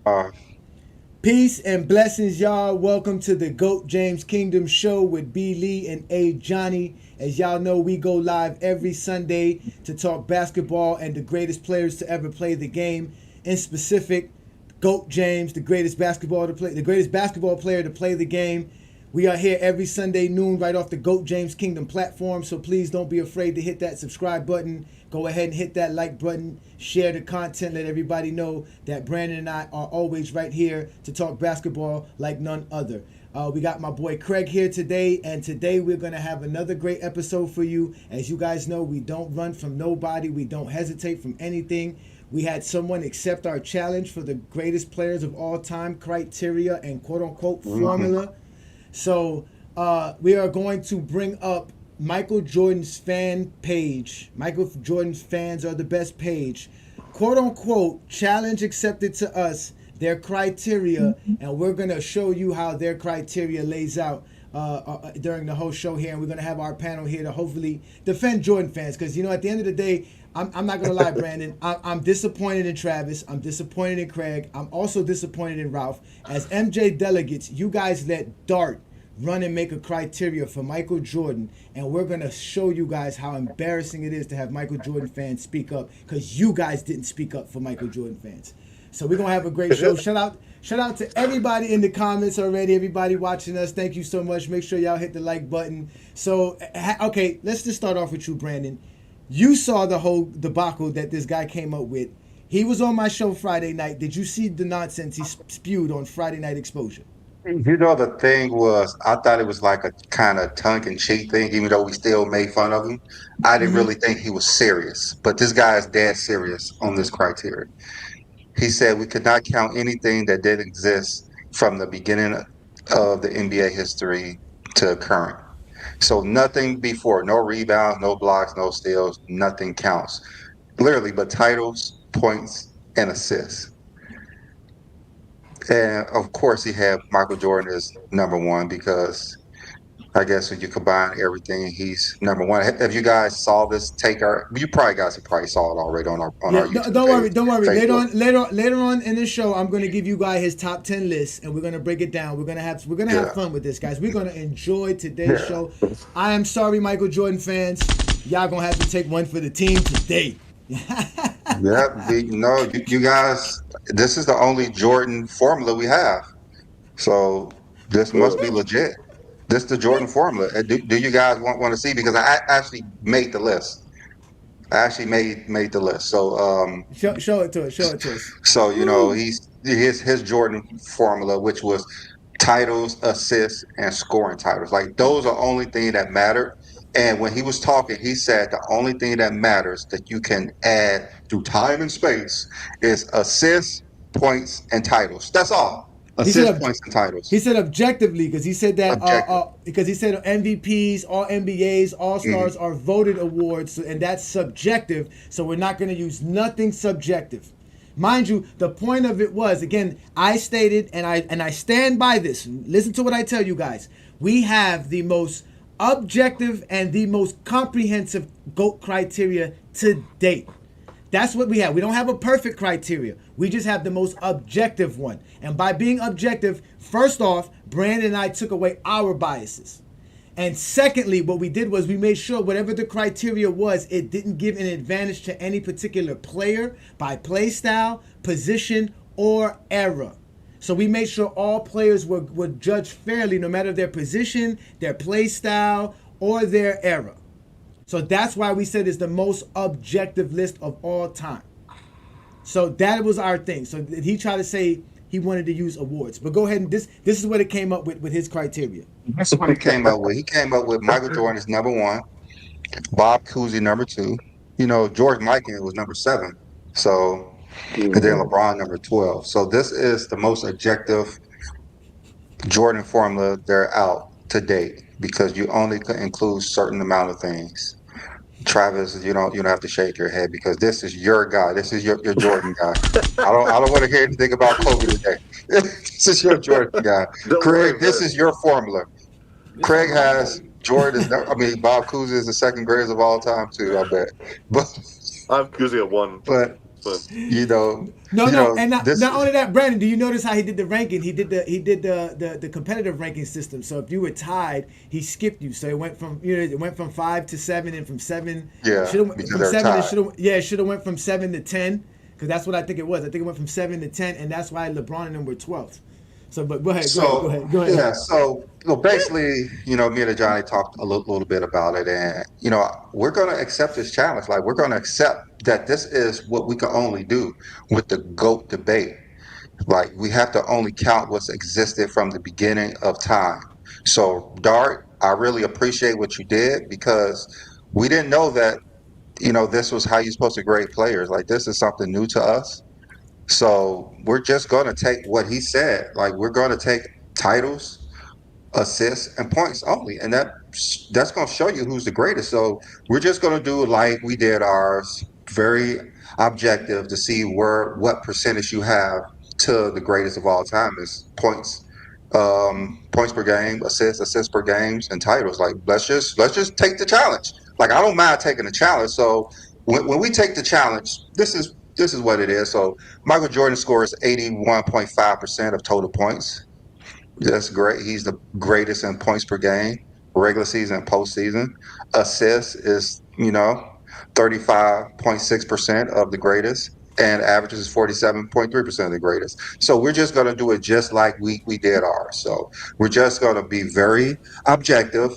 Uh, Peace and blessings, y'all. Welcome to the GOAT James Kingdom Show with B. Lee and A. Johnny. As y'all know, we go live every Sunday to talk basketball and the greatest players to ever play the game. In specific, GOAT James, the greatest basketball player to play the game. We are here every Sunday noon right off the GOAT James Kingdom platform, so please don't be afraid to hit that subscribe button. Go ahead and hit that like button, share the content, let everybody know that Brandon and I are always right here to talk basketball like none other. We got my boy Craig here today, and today we're going to have another great episode for you. As you guys know, we don't run from nobody, we don't hesitate from anything. We had someone accept our challenge for the greatest players of all time criteria and quote unquote mhm. formula. So we are going to bring up Michael Jordan's fan page. Michael Jordan's fans are the best page. Quote unquote, challenge accepted to us, their criteria, and we're going to show you how their criteria lays out during the whole show here. And we're going to have our panel here to hopefully defend Jordan fans. Because, you know, at the end of the day, I'm not going to lie, Brandon. I'm disappointed in Travis. I'm disappointed in Craig. I'm also disappointed in Ralph. As MJ delegates, you guys let Dart run and make a criteria for Michael Jordan, and we're gonna show you guys how embarrassing it is to have Michael Jordan fans speak up because you guys didn't speak up for Michael Jordan fans. So we're gonna have a great show. Shout out to everybody in the comments already, everybody watching us. Thank you so much. Make sure y'all hit the like button. So okay, let's just start off with you, Brandon. You saw the whole debacle that this guy came up with. He was on my show Friday night. Did you see the nonsense he spewed on Friday Night Exposure? The thing was, I thought it was like a kind of tongue-in-cheek thing, even though we still made fun of him. I didn't really think he was serious, but this guy is dead serious on this criteria. He said we could not count anything that didn't exist from the beginning of the NBA history to current. So nothing before, no rebounds, no blocks, no steals, nothing counts. Literally, but titles, points, and assists. And of course, he had Michael Jordan as number one because I guess when you combine everything, he's number one. Have you guys saw this take our? You probably guys have probably saw it already on Yeah, our YouTube don't page, worry, don't worry. Facebook. Later on in this show, I'm gonna give you guys his top 10 list, and we're gonna break it down. We're gonna have Yeah, fun with this, guys. We're gonna enjoy today's yeah, show. I am sorry, Michael Jordan fans, y'all gonna have to take one for the team today. yeah. You guys. This is the only Jordan formula we have, so this must be legit. This the Jordan formula. Do you guys want to see? Because I actually made the list. I actually made the list. Show it to us. Show it to us. Woo. He's his Jordan formula, which was titles, assists, and scoring titles. Like those are the only thing that mattered. And when he was talking, he said the only thing that matters that you can add through time and space is assists, points, and titles. That's all. He said Assists, points, and he titles. said objectively because he said that Objective. because he said MVPs, all NBAs, all Mhm. stars are voted awards, and that's subjective. So we're not going to use nothing subjective. Mind you, the point of it was again, I stated and I stand by this. Listen to what I tell you guys. We have the most objective and the most comprehensive GOAT criteria to date. That's what we have. We don't have a perfect criteria. We just have the most objective one. And by being objective, first off, Brandon and I took away our biases. And secondly, what we did was we made sure whatever the criteria was, it didn't give an advantage to any particular player by play style, position, or era. So we made sure all players were judged fairly no matter their position, their play style, or their era. So that's why we said it's the most objective list of all time. So that was our thing. So he tried to say he wanted to use awards, but go ahead and this is what it came up with his criteria. That's what he came up with. He came up with Michael Jordan is number one, Bob Cousy number two. George Mikan was number seven. So, and then LeBron number 12. So this is the most objective Jordan formula they're out to date because you only can include certain amount of things. Travis, you don't have to shake your head because this is your guy. This is your Jordan guy. I don't want to hear anything about Kobe today. This is your Jordan guy. Don't Craig, worry, this man. is your formula. This Craig is my has formula. Jordan is I mean Bob Cousy is the second greatest of all time too, I bet. But I'm Kuzi at one. but but You know, No, no, and this. not only that, Brandon. Do you notice how he did the ranking? He did the competitive ranking system. So if you were tied, he skipped you. So it went from it went from 5 to 7, and from 7 Yeah, should have because from they're 7 it tied. should have it should have went from 7 to 10 because that's what I think it was. I think it went from 7 to 10, and that's why LeBron and them were 12th. So, but So go ahead. yeah, so basically, me and Johnny talked a little bit about it, and we're gonna accept this challenge. Like we're gonna accept that this is what we can only do with the GOAT debate. Like we have to only count what's existed from the beginning of time. So Dart, I really appreciate what you did because we didn't know that this was how you're supposed to grade players. Like this is something new to us. So we're just gonna take what he said. Like we're gonna take titles, assists, and points only, and that's gonna show you who's the greatest. So we're just gonna do like we did ours, very objective to see what percentage you have to the greatest of all time is points. Points per game, assists per games, and titles. Like let's just take the challenge. Like I don't mind taking the challenge. So when we take the challenge, this is what it is. So Michael Jordan scores 81.5% of total points. That's great. He's the greatest in points per game, regular season and postseason. Assists is, 35.6% of the greatest, and averages is 47.3% of the greatest. So we're just going to do it just like we did ours. So we're just going to be very objective,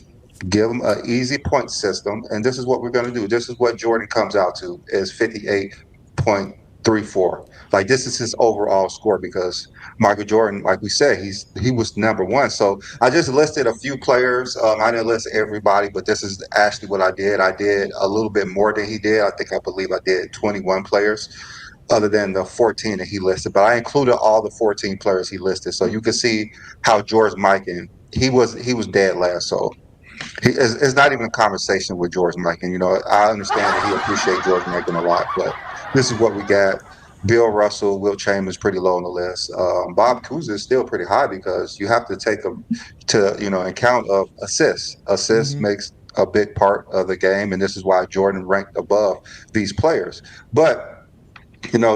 give them an easy point system, and this is what we're going to do. This is what Jordan comes out to is 58.34. Like this is his overall score because Michael Jordan, like we said, he was number one. So I just listed a few players. I didn't list everybody, but this is actually what I did. I did a little bit more than he did. I believe I did 21 players, other than the 14 that he listed. But I included all the 14 players he listed, so you can see how George Mikan he was dead last. So it's not even a conversation with George Mikan. I understand that he appreciates George Mikan a lot, but this is what we got. Bill Russell, Will Chambers, pretty low on the list. Bob Cousy is still pretty high because you have to take them to account of assists. Assists Mm-hmm. makes a big part of the game, and this is why Jordan ranked above these players. But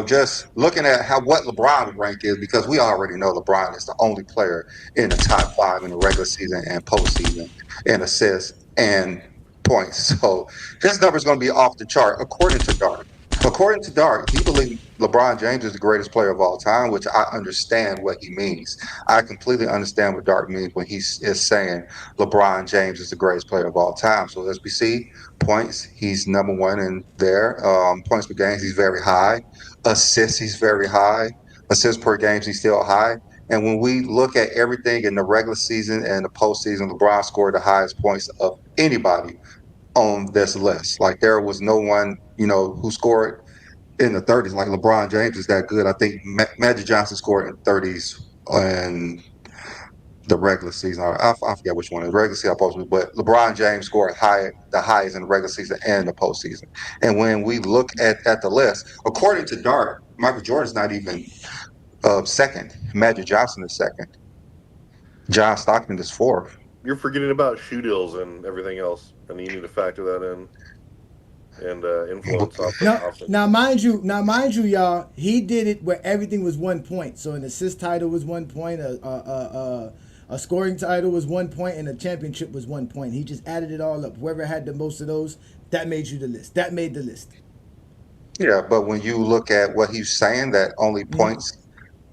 just looking at what LeBron rank is, because we already know LeBron is the only player in the top five in the regular season and postseason in assists and points. So his number is going to be off the chart, according to Dart. According to Dart, he believes LeBron James is the greatest player of all time, which I understand what he means. I completely understand what Dart means when he is saying LeBron James is the greatest player of all time. So as we see, points, he's number one in there. Points per game, he's very high. Assists, he's very high. Assists per game, he's still high. And when we look at everything in the regular season and the postseason, LeBron scored the highest points of anybody on this list. Like there was no one, who scored in the 30s. Like LeBron James is that good. I think Magic Johnson scored in 30s and the regular season. I forget which one. The regular season, but LeBron James scored the highest in the regular season and the postseason. And when we look at the list, according to Dart, Michael Jordan's not even second. Magic Johnson is second. John Stockton is fourth. you're forgetting about shoe deals and everything else, and you need to factor that in and influence Now, offenses. mind you, y'all. He did it where everything was 1 point. So an assist title was 1 point, a scoring title was 1 point, and a championship was 1 point. He just added it all up. Whoever had the most of those, that made you the list. That made the list. Yeah, but when you look at what he's saying, that only points,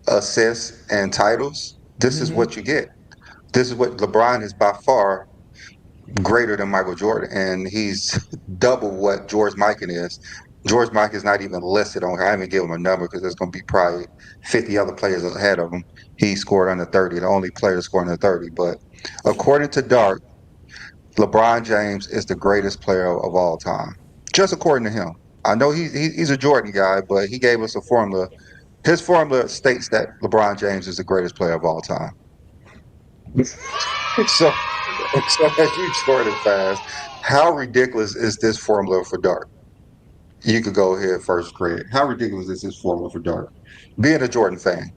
assists, and titles, this is Mm-hmm. what you get. This is what LeBron is by far greater than Michael Jordan, and he's double what George Mikan is. George Mikan is not even listed on. I haven't given him a number because there's going to be probably 50 other players ahead of him. He scored under 30, the only player to score under 30. But according to Dart, LeBron James is the greatest player of all time, just according to him. I know he's a Jordan guy, but he gave us a formula. His formula states that LeBron James is the greatest player of all time. So, so as you Jordan fans, how ridiculous is this formula for Dart? You could go ahead first, Craig. How ridiculous is this formula for Dart? Being a Jordan fan.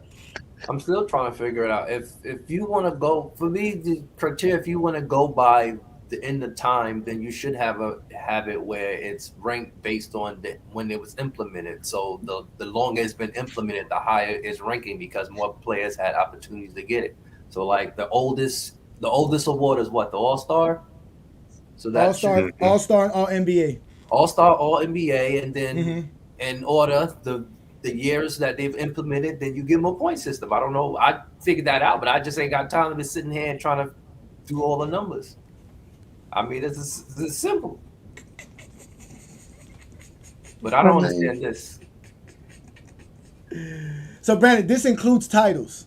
I'm still trying to figure it out. If you want to go for me, the criteria, if you want to go by in the time, then you should have it where it's ranked based on when it was implemented. So the longer it's been implemented, the higher it's ranking because more players had opportunities to get it. So like the oldest award is what, the All Star. So All that should star, Mhm. all star, and all NBA. All Star, All NBA, and then Mm-hmm. in order the years that they've implemented, then you give them a point system. I don't know. I figured that out, but I just ain't got time to be sitting here and trying to do all the numbers. I mean, it's simple, but I I don't mean, understand this. So Brandon, this includes titles,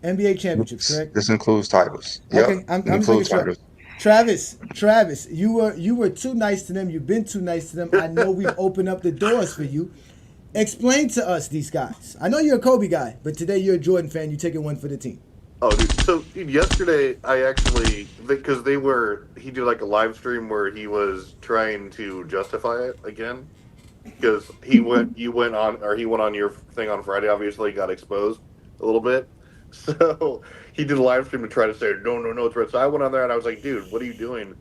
NBA championships, correct? this includes titles. Yep, Okay, I'm it just making includes sure. titles. Travis, you were too nice to them. You've been too nice to them. I know we've opened up the doors for you. Explain to us these guys. I know you're a Kobe guy, but today you're a Jordan fan. You're taking one for the team. Oh, dude. So, dude, yesterday I actually because he did like a live stream where he was trying to justify it again because he went on your thing on Friday. Obviously, got exposed a little bit. So he did a live stream to try to say no, no, no, it's red. So I went on there and I was like, dude, what are you doing?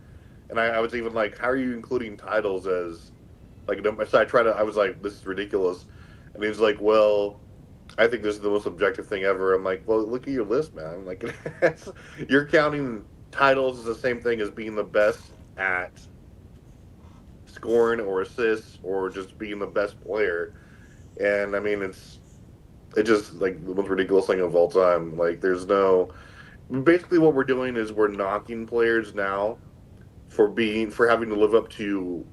And I was even like, how are you including titles as like? So I was like, this is ridiculous. And he was like, well, I think this is the most objective thing ever. I'm like, well, look at your list, man. Like, you're counting titles as the same thing as being the best at scoring or assists or just being the best player. And I mean, it's just like the most ridiculous thing of all time. Like, there's no. Basically, what we're doing is we're knocking players now for having to live up to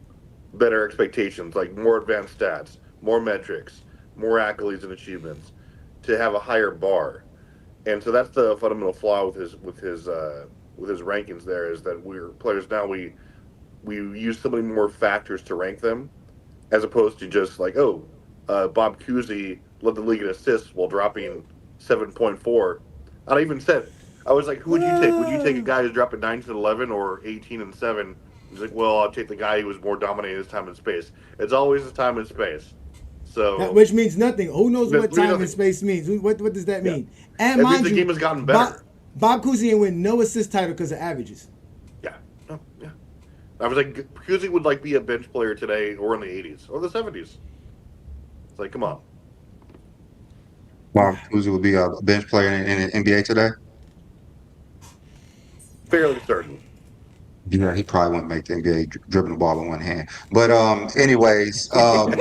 better expectations, like more advanced stats, more metrics, more accolades and achievements, to have a higher bar. And so that's the fundamental flaw with his rankings. There is that we're players now we use so many more factors to rank them as opposed to just like Bob Cousy led the league in assists while dropping 7.4. I even said I was like, who would you take? Would you take a guy who's dropping 9 to 11 or 18 and 7? He's like, well, I'll take the guy who was more dominating his time and space. It's always the time and space. So Which means nothing. Who knows what really time and nothing. space means? What does that Yeah, mean? And it means mind the game you, has gotten Bob, better. Bob Cousy ain't win no assist title because of averages. Yeah, no, yeah. I was like, Cousy would like be a bench player today, or in the '80s or the '70s. It's like, come on. Bob Cousy would be a bench player in the NBA today. Fairly certain. Yeah, he probably wouldn't make the NBA dribbling the ball in one hand. But anyways, so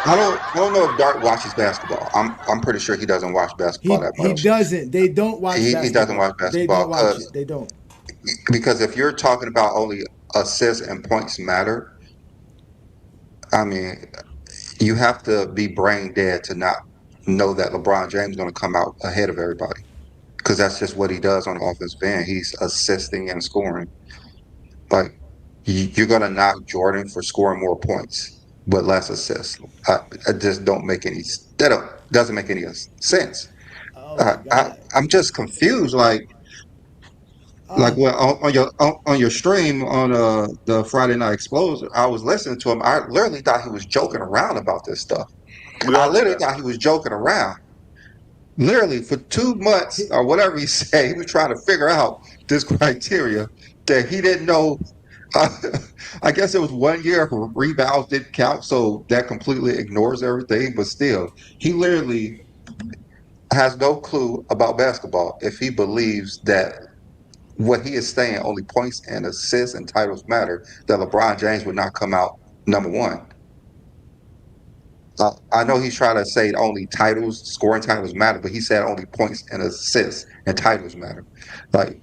I don't know if Dart watches basketball. I'm pretty sure he doesn't watch basketball He that he much. doesn't. They don't watch He doesn't basketball. watch They basketball don't watch it. They don't. because if you're talking about only assists and points matter, I mean, you have to be brain dead to not know that LeBron James is going to come out ahead of everybody because that's just what he does on the offensive end. He's assisting and scoring. Like you're going to knock Jordan for scoring more points but less assists. I just don't make any. Doesn't make any sense. Oh my God. I'm just confused. Like Oh, well, on your stream on the Friday Night Explosion, I was listening to him. I literally thought he was joking around about this stuff. We I all did literally that. thought he was joking around. Literally for 2 months he, or whatever he said, he was trying to figure out this criteria that he didn't know. Uh, I guess it was 1 year rebounds didn't count, so that completely ignores everything. But still, he literally has no clue about basketball if he believes that what he is saying only points and assists and titles matter. That LeBron James would not come out number one. I know he's trying to say only titles, scoring titles matter, but he said only points and assists and titles matter. Like,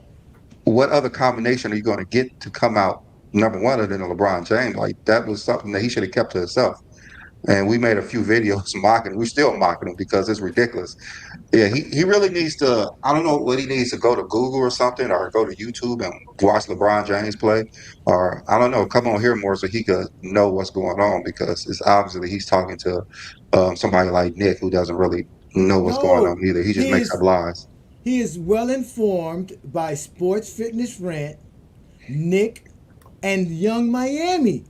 what other combination are you going to get to come out number one other than LeBron James? Like, that was something that he should have kept to himself. And we made a few videos mocking him. We're still mocking him because it's ridiculous. Yeah, he really needs to. I don't know what he needs to go to Google or something, or go to YouTube and watch LeBron James play, or I don't know, come on here more so he could know what's going on because it's obviously he's talking to somebody like Nick who doesn't really know what's going on no, either. He just he makes up is lies. he is well informed by Sports Fitness Rant, Nick, and Young Miami.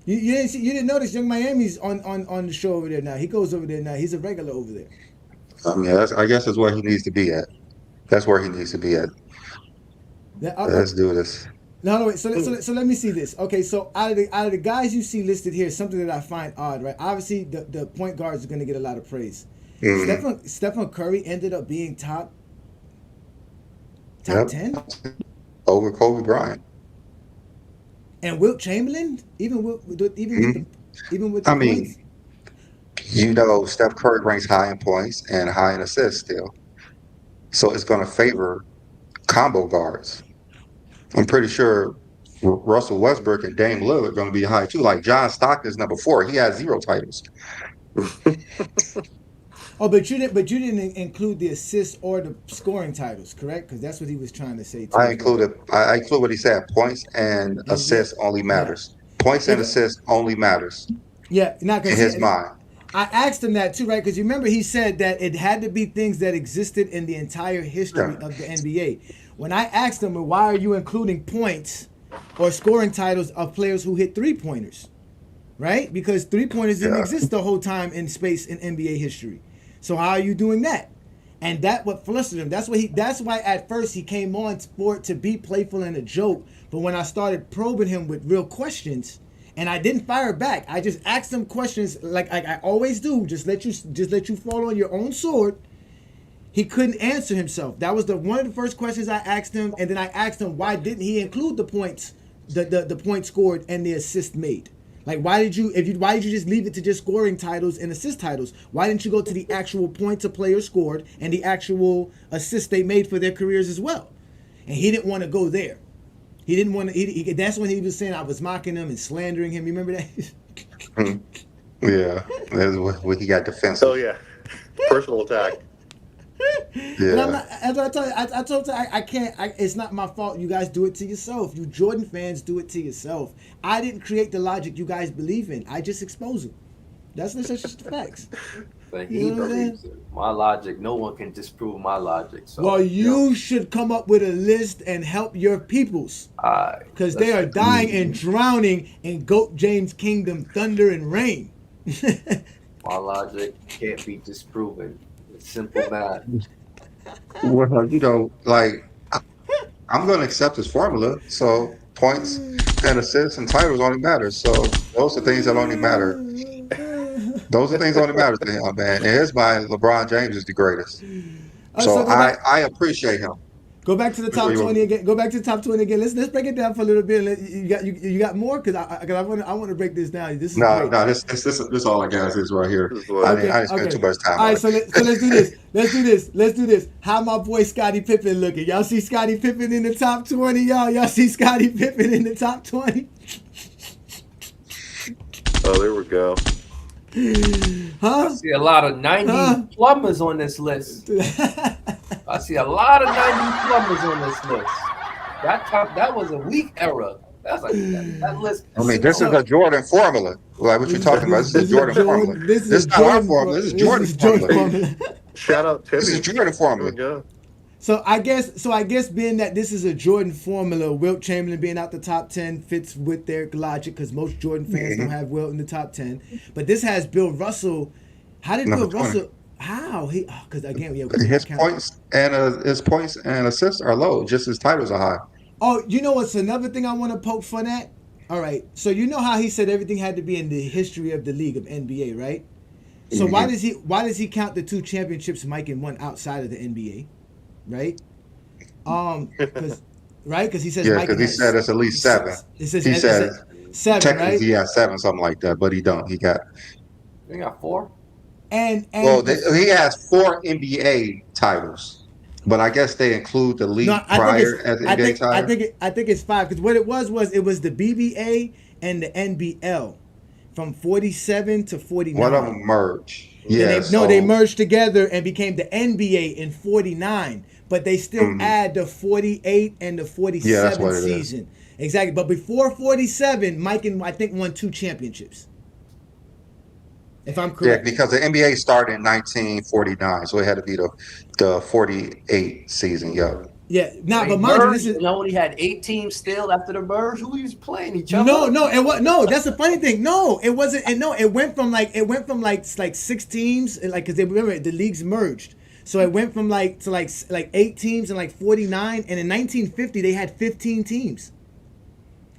You didn't notice Young Miami's on the show over there now. He goes over there now. He's a regular over there. I mean, I guess that's where he needs to be at. That's where he needs to be at. Let's do this. No, wait. So let me see this. Okay, so out of the guys you see listed here, something that I find odd, right? Obviously, the point guards are going to get a lot of praise. Stephen Curry ended up being top 10, over Kobe Bryant. and Wilt Chamberlain, even with the I points. mean, you know, Steph Curry ranks high in points and high in assists still, so it's going to favor combo guards. I'm pretty sure Russell Westbrook and Dame Lillard are going to be high too. Like John Stockton's number 4. He has 0 titles. Oh, but you didn't include the assists or the scoring titles, correct? Because that's what he was trying to say too. I include what he said. Points and assists only matters. Points and assists only matters. Yeah, not in his mind. I asked him that too, right? Because you remember he said that it had to be things that existed in the entire history of the NBA. When I asked him, well, why are you including points or scoring titles of players who hit 3-pointers, right? Because 3-pointers didn't exist the whole time in space in NBA history. So how are you doing that? And that what flustered him. That's why at first he came on for it to be playful and a joke. But when I started probing him with real questions, and I didn't fire back, I just asked him questions like I always do. Just let you fall on your own sword. He couldn't answer himself. That was one of the first questions I asked him, and then I asked him why didn't he include the points, the points scored and the assist made. Like why did you just leave it to just scoring titles and assist titles? Why didn't you go to the actual points a player scored and the actual assists they made for their careers as well? And he didn't want to go there. He didn't want to. That's when he was saying I was mocking him and slandering him. You remember that? Yeah, that's when he got defensive. Oh yeah, personal attack. Yeah. As I told you, I can't. It's not my fault. You guys do it to yourself. You Jordan fans do it to yourself. I didn't create the logic you guys believe in. I just expose it. That's just the facts. But he believes it. My logic, no one can disprove my logic. So, well, you should come up with a list and help your peoples. Because they are dying and drowning in Goat James Kingdom, thunder and rain. My logic can't be disproven. It's simple math. Well, you know, like, I'm going to accept his formula. So points and assists and titles only matter. So those are things that only matter. Those are things that only matter to him, man. In his mind, LeBron James is the greatest. So I appreciate him. Go back to the top 20 again. Go back to the top 20 again. Let's break it down for a little bit. You got more because I want to break this down. This is no. This all I got is right here. I didn't spend too much time. All right, so let's do this. Let's do this. How my boy Scottie Pippen looking? Y'all see Scottie Pippen in the top 20? Y'all see Scottie Pippen in the top 20? Oh, there we go. Huh? I see a lot of 90 plumbers on this list. I see a lot of 90 plumbers on this list. That was a weak era. That's like that list. I mean, this is a Jordan formula. Like what you're talking about. This is Jordan formula. This is not our formula. This is Jordan formula. Shout out Timmy. This is Jordan formula. So I guess being that this is a Jordan formula, Wilt Chamberlain being out the top 10 fits with their logic because most Jordan fans don't have Wilt in the top 10. But this has Bill Russell. How did Bill Russell? How he? Because again, his points and assists are low. Just his titles are high. Oh, you know what's another thing I want to poke fun at? All right, so you know how he said everything had to be in the history of the league of NBA, right? So why does he count the 2 championships Mike and won outside of the NBA? Right? Because he says because he said it's at least 7. He said 7, technically right? he has 7, something like that, but he don't. He got 4. And he has 4 NBA titles, but I guess they include the league prior as NBA title. I think it's 5 because what it was the BBA and the NBL from 47 to 49. One of them merged. Yeah, they merged together and became the NBA in 49, but they still add the 48 and the 47 season. Exactly, but before 47, Mike and I think won 2 championships. If I'm correct. Yeah, because the NBA started in 1949, so it had to be the 48 season. Yeah, but mind you, this is. You only had 8 teams still after the merge. Who was playing each other? No. That's the funny thing. No, it wasn't. And no, it went from like 6 teams, and like because they remember the leagues merged. So it went from like 8 teams and like 49, and in 1950 they had 15 teams,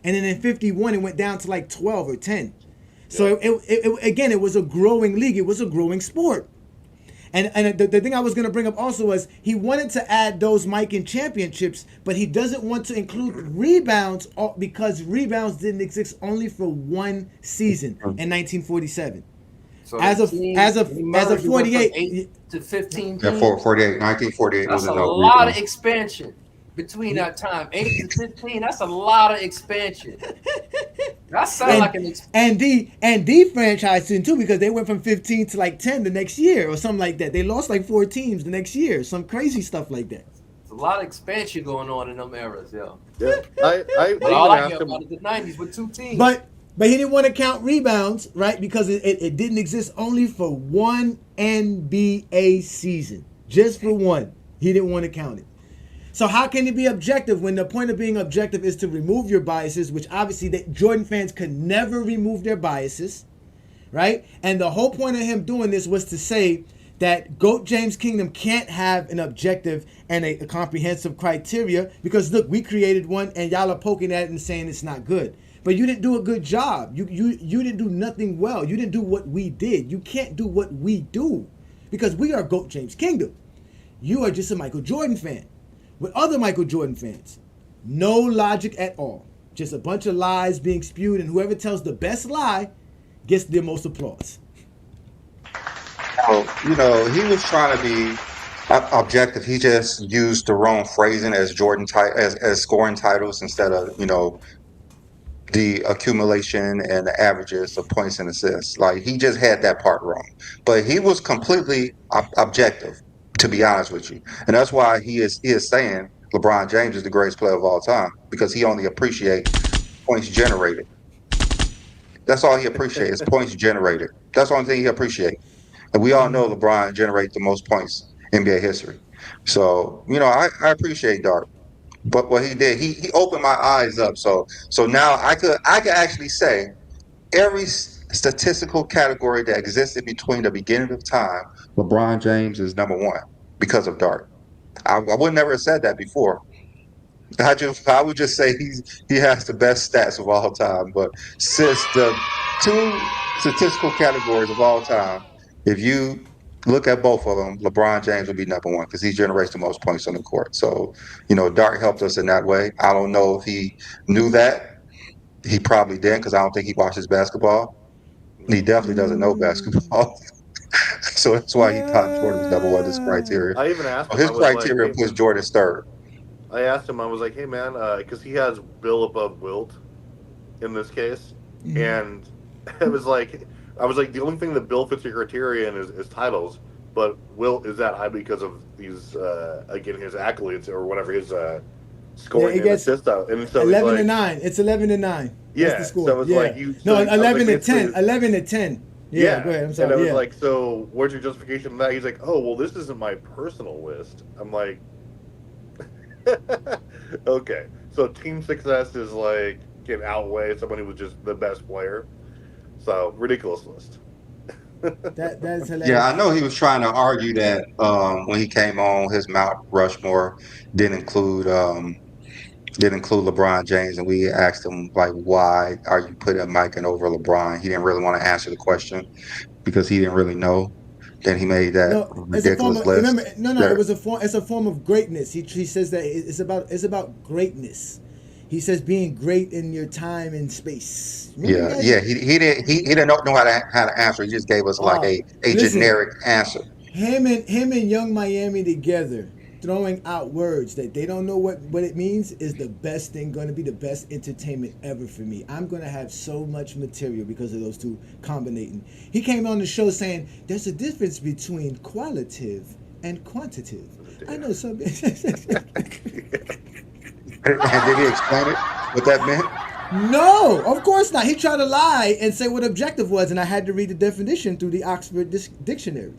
and then in 51 it went down to like 12 or 10. So again, it was a growing league. It was a growing sport. And the thing I was going to bring up also was he wanted to add those Mike in championships, but he doesn't want to include rebounds because rebounds didn't exist only for one season in 1947. So As of 48 8 to 15 Yeah, teams. 1948 That's was a enough lot of rebounds. expansion between that time. 8 to 15. That's a lot of expansion. That sounds like an and D franchise too, because they went from 15 to like 10 the next year or something like that. They lost like 4 teams the next year, some crazy stuff like that. It's a lot of expansion going on in them eras, yo. Yeah, I But all I even hear asked him. about is the 90s with 2 teams. But he didn't want to count rebounds, right? Because it didn't exist only for one NBA season, just for one. He didn't want to count it. So how can it be objective when the point of being objective is to remove your biases, which obviously Jordan fans could never remove their biases, right? And the whole point of him doing this was to say that GOAT James Kingdom can't have an objective and a comprehensive criteria because, look, we created one and y'all are poking at it and saying it's not good. But you didn't do a good job. You didn't do nothing well. You didn't do what we did. You can't do what we do because we are GOAT James Kingdom. You are just a Michael Jordan fan. With other Michael Jordan fans, no logic at all. Just a bunch of lies being spewed, and whoever tells the best lie gets the most applause. So, he was trying to be objective. He just used the wrong phrasing as as scoring titles instead of, the accumulation and the averages of points and assists. Like, he just had that part wrong. But he was completely objective, to be honest with you. And that's why he is saying LeBron James is the greatest player of all time, because he only appreciates points generated. That's all he appreciates, is points generated. That's the only thing he appreciates. And we all know LeBron generates the most points in NBA history. So, I appreciate Dart. But what he did, he opened my eyes up. So now I could actually say every statistical category that existed between the beginning of time, LeBron James is number one because of Dart. I would never have said that before. I would just say he has the best stats of all time. But since the 2 statistical categories of all time, if you look at both of them, LeBron James will be number one because he generates the most points on the court. So, Dart helped us in that way. I don't know if he knew that. He probably didn't, because I don't think he watches basketball. He definitely doesn't know basketball. So that's why he thought Jordan was number one. This criteria. I even asked him. His I was like, criteria puts Jordan third. I asked him. I was like, "Hey, man," because he has Bill above Wilt in this case, and I was like, the only thing that Bill fits your criteria in is titles, but Wilt is that high because of these again his accolades or whatever his scoring and assist out. And so 11 to 9. It's 11 to 9. Yeah. That's the score. So it's like you. No, so 11 like, to 10. 11 to 10. Yeah, go ahead. I'm sorry. And I was like, so where's your justification for that? He's like, oh, well, this isn't my personal list. I'm like, okay. So team success is like can outweigh someone who was just the best player. So ridiculous list. That's hilarious. Yeah, I know he was trying to argue that when he came on, his Mount Rushmore didn't include LeBron James, and we asked him like, why are you putting Mike in over LeBron? He didn't really want to answer the question because he didn't really know. Then he made that ridiculous list. Remember, it was it's a form of greatness. He says that it's about greatness. He says being great in your time and space. Remember He didn't know how to answer. He just gave us like a generic answer. Him and Young Miami together, throwing out words that they don't know what it means, is the best thing, going to be the best entertainment ever for me. I'm going to have so much material because of those two combining. He came on the show saying there's a difference between qualitative and quantitative. I know something. And did he explain it, what that meant? No, of course not. He tried to lie and say what objective was, and I had to read the definition through the Oxford Dictionary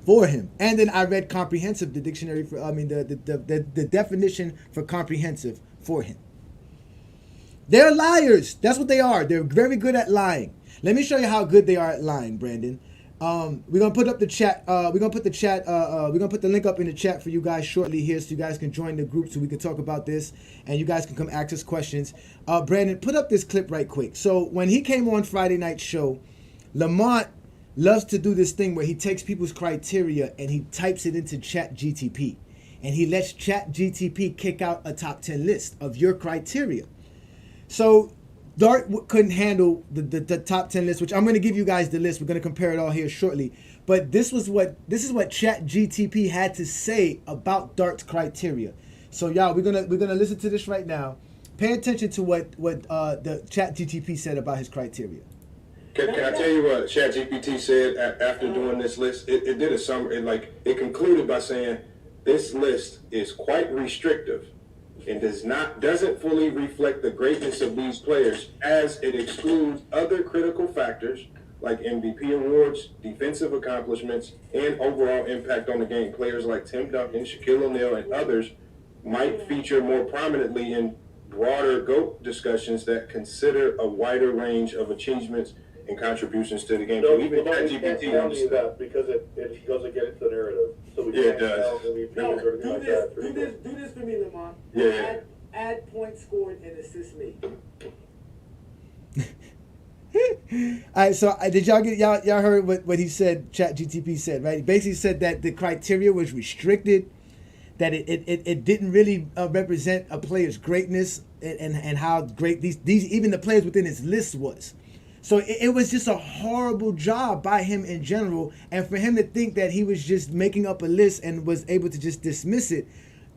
for him. And then I read comprehensive, the dictionary for, the definition for comprehensive for him. They're liars. That's what they are. They're very good at lying. Let me show you how good they are at lying, Brandon. We're gonna put up the chat. We're gonna put the link up in the chat for you guys shortly here, so you guys can join the group so we can talk about this, and you guys can come ask us questions. Brandon, put up this clip right quick. So when he came on Friday night show, Lamont loves to do this thing where he takes people's criteria and he types it into Chat GTP, and he lets Chat GTP kick out a top 10 list of your criteria. So Dart couldn't handle the top 10 list, which I'm going to give you guys the list. We're going to compare it all here shortly. But this is what Chat GTP had to say about Dart's criteria. So y'all, we're gonna listen to this right now. Pay attention to what the Chat GTP said about his criteria. Can I tell you what Chat GPT said after doing this list? It did a summary. It concluded by saying this list is quite restrictive and doesn't fully reflect the greatness of these players, as it excludes other critical factors like MVP awards, defensive accomplishments, and overall impact on the game. Players like Tim Duncan, Shaquille O'Neal, and others might feature more prominently in broader GOAT discussions that consider a wider range of achievements and contributions to the game. No, even ChatGPT understands that because it doesn't get into the narrative. So we it does. No, do this for me, Lamont. Yeah. Add points scored and assist me. All right, so did y'all heard what he said? Chat GTP said, right? He basically said that the criteria was restricted, that it didn't really represent a player's greatness and how great these even the players within his list was. So it was just a horrible job by him in general, and for him to think that he was just making up a list and was able to just dismiss it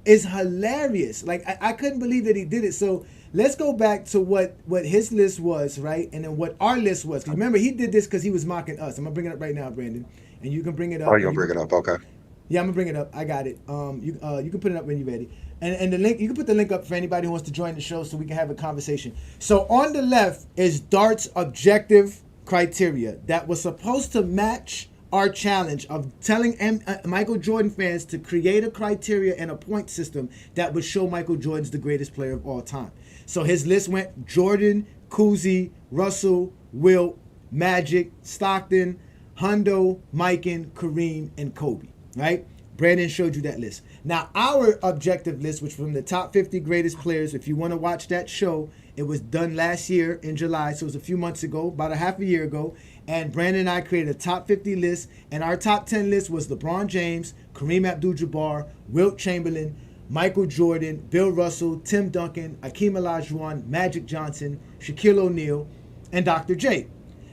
is hilarious. Like I couldn't believe that he did it. So let's go back to what his list was, right? And then what our list was. 'Cause remember, he did this because he was mocking us. I'm gonna bring it up right now, Brandon, and you can bring it up. Oh, you're gonna bring it up, okay. Yeah, I'm gonna bring it up. I got it. You can put it up when you're ready. And the link, you can put the link up for anybody who wants to join the show so we can have a conversation. So on the left is Dart's objective criteria that was supposed to match our challenge of telling Michael Jordan fans to create a criteria and a point system that would show Michael Jordan's the greatest player of all time. So his list went Jordan, Cousy, Russell, Wilt, Magic, Stockton, Hundo, Mikan, Kareem, and Kobe, right? Brandon showed you that list. Now, our objective list, which from the top 50 greatest players, if you want to watch that show, it was done last year in July, so it was a few months ago, about a half a year ago, and Brandon and I created a top 50 list, and our top 10 list was LeBron James, Kareem Abdul-Jabbar, Wilt Chamberlain, Michael Jordan, Bill Russell, Tim Duncan, Akeem Olajuwon, Magic Johnson, Shaquille O'Neal, and Dr. J.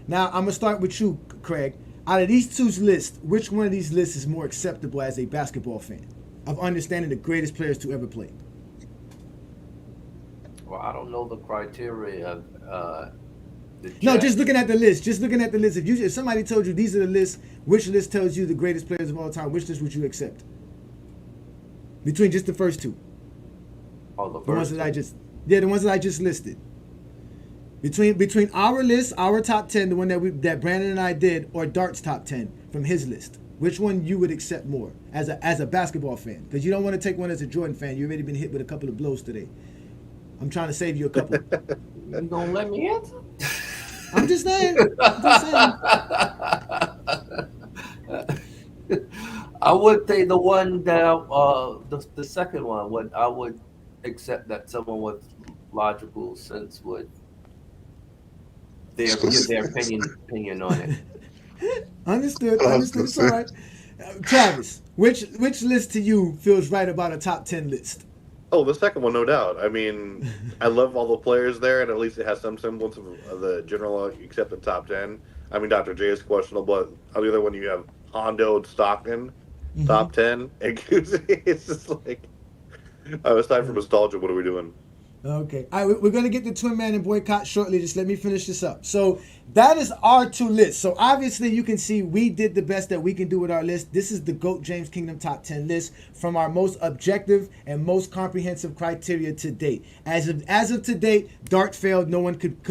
Now, I'm going to start with you, Craig. Out of these two lists, which one of these lists is more acceptable as a basketball fan of understanding the greatest players to ever play? Well, I don't know the criteria of No, just looking at the list. Just looking at the list. If somebody told you these are the lists, which list tells you the greatest players of all time? Which list would you accept? Between just the first two. Oh, the ones that the ones that I just listed. Between our list, our top 10, the one that Brandon and I did, or Dart's top 10 from his list, which one you would accept more as a basketball fan? Because you don't want to take one as a Jordan fan. You've already been hit with a couple of blows today. I'm trying to save you a couple. You gonna let me answer? I'm just saying. I would say the one that the second one. What I would accept that someone with logical sense would give their opinion on it. Understood. It's all right. Travis, which list to you feels right about a top 10 list? Oh, the second one, no doubt. I mean, I love all the players there, and at least it has some semblance of the general accepted top 10. I mean, Dr. J is questionable, but on the other one, you have Hondo and Stockton, top 10, and Cousy. It's just like, aside from nostalgia, what are we doing? Okay. All right, we're going to get the Twin Man and Boycott shortly. Just let me finish this up. So that is our two lists. So obviously you can see we did the best that we can do with our list. This is the GOAT James Kingdom top 10 list from our most objective and most comprehensive criteria to date. As of to date, Dart failed. No one could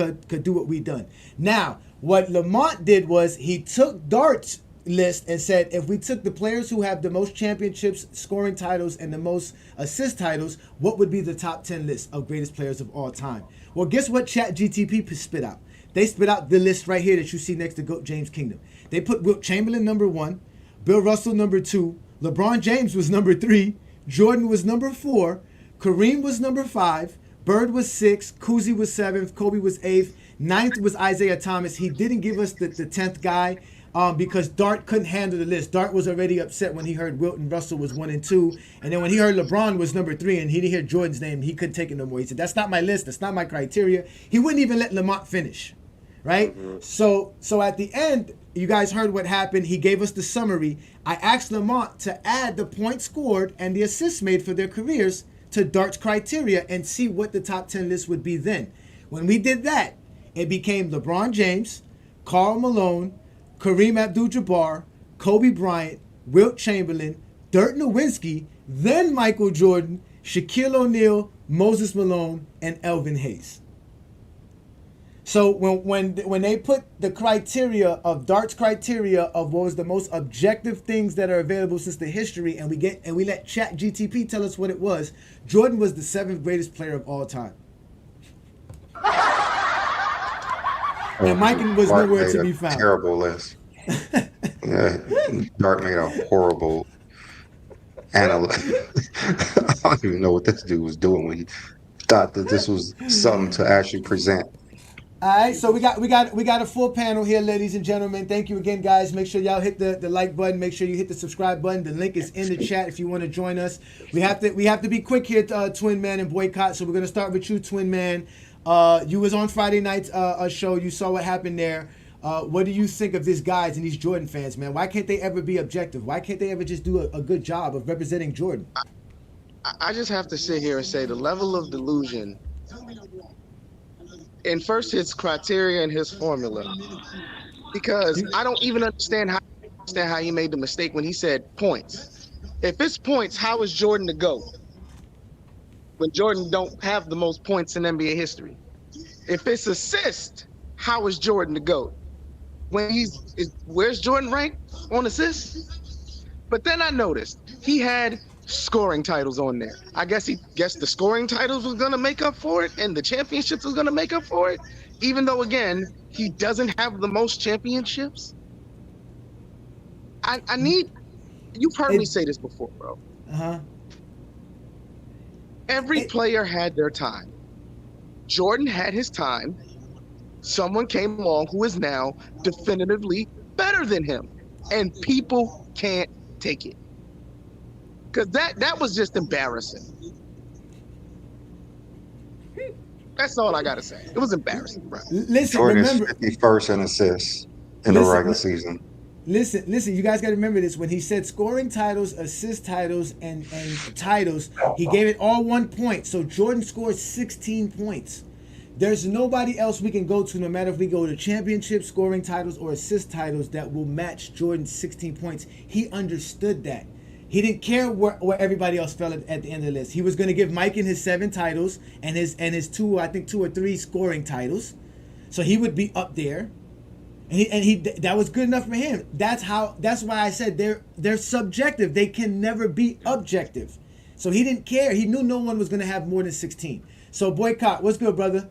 do what we done. Now, what Lamont did was he took Dart's list and said if we took the players who have the most championships, scoring titles, and the most assist titles, what would be the top 10 list of greatest players of all time? Well, guess what Chat GTP spit out? They spit out the list right here that you see next to GOAT James Kingdom. They put Wilt Chamberlain number 1, Bill Russell number 2, LeBron James was number 3, Jordan was number 4, Kareem was number 5, Bird was 6, Cousy was 7th, Kobe was 8th, 9th was Isaiah Thomas. He didn't give us the 10th guy because Dart couldn't handle the list. Dart was already upset when he heard Wilt and Russell was 1 and 2. And then when he heard LeBron was number 3 and he didn't hear Jordan's name, he couldn't take it no more. He said, that's not my list. That's not my criteria. He wouldn't even let Lamont finish, right? So at the end, you guys heard what happened. He gave us the summary. I asked Lamont to add the points scored and the assists made for their careers to Dart's criteria and see what the top 10 list would be then. When we did that, it became LeBron James, Karl Malone, Kareem Abdul-Jabbar, Kobe Bryant, Wilt Chamberlain, Dirk Nowitzki, then Michael Jordan, Shaquille O'Neal, Moses Malone, and Elvin Hayes. So when they put the criteria of Dart's criteria of what was the most objective things that are available since the history, and we let ChatGTP tell us what it was, Jordan was the 7th greatest player of all time. And Michael was Dart nowhere made to be a found. Terrible list. Yeah, Dart made a horrible analysis. I don't even know what this dude was doing when he thought that this was something to actually present. All right, so we got a full panel here, ladies and gentlemen. Thank you again, guys. Make sure y'all hit the like button. Make sure you hit the subscribe button. The link is in the chat if you want to join us. We have to be quick here, Twin Man and Boycott. So we're gonna start with you, Twin Man. You was on Friday night's show. You saw what happened there. What do you think of these guys and these Jordan fans, man? Why can't they ever be objective? Why can't they ever just do a good job of representing Jordan? I just have to sit here and say the level of delusion in first his criteria and his formula, because I don't even understand how he made the mistake when he said points. If it's points, how is Jordan the GOAT when Jordan don't have the most points in NBA history? If it's assist, how is Jordan the GOAT when where's Jordan ranked on assists? But then I noticed he had scoring titles on there. I guess the scoring titles was gonna make up for it, and the championships was gonna make up for it, even though again he doesn't have the most championships. I need, you've heard me say this before, bro. Every player had their time. Jordan had his time. Someone came along who is now definitively better than him, and people can't take it. Because that was just embarrassing. That's all I got to say. It was embarrassing, bro. Listen, Jordan remember, is 51st in assists in the regular season. Listen, you guys got to remember this. When he said scoring titles, assist titles, and titles, he gave it all 1 point. So Jordan scored 16 points. There's nobody else we can go to, no matter if we go to championship, scoring titles, or assist titles, that will match Jordan's 16 points. He understood that. He didn't care where everybody else fell at the end of the list. He was going to give Mike his 7 titles and his 2 or 3 scoring titles, so he would be up there, and he that was good enough for him. That's why I said they're subjective. They can never be objective. So he didn't care. He knew no one was going to have more than 16. So Boycott, what's good, brother?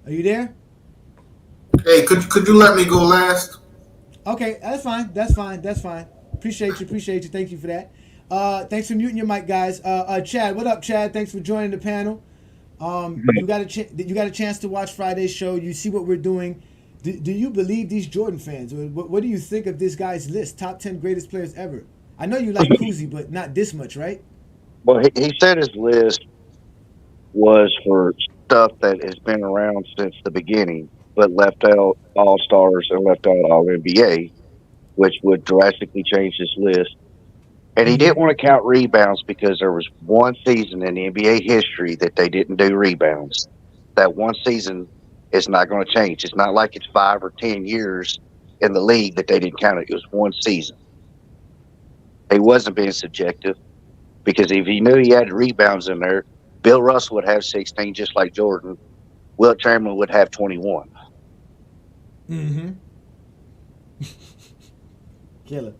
Are you there? Hey, could you let me go last? Okay, that's fine. Appreciate you. Thank you for that. Thanks for muting your mic, guys. Chad, what up, Chad? Thanks for joining the panel. You got a chance to watch Friday's show. You see what we're doing. Do you believe these Jordan fans? What do you think of this guy's list? Top 10 greatest players ever. I know you like Cousy, but not this much, right? Well, he said his list was for stuff that has been around since the beginning, but left out All-Stars and left out All-NBA, which would drastically change his list. And he didn't want to count rebounds because there was one season in the NBA history that they didn't do rebounds. That one season is not going to change. It's not like it's 5 or 10 years in the league that they didn't count it. It was one season. He wasn't being subjective, because if he knew he had rebounds in there, Bill Russell would have 16 just like Jordan. Wilt Chamberlain would have 21. Mm-hmm. Killer.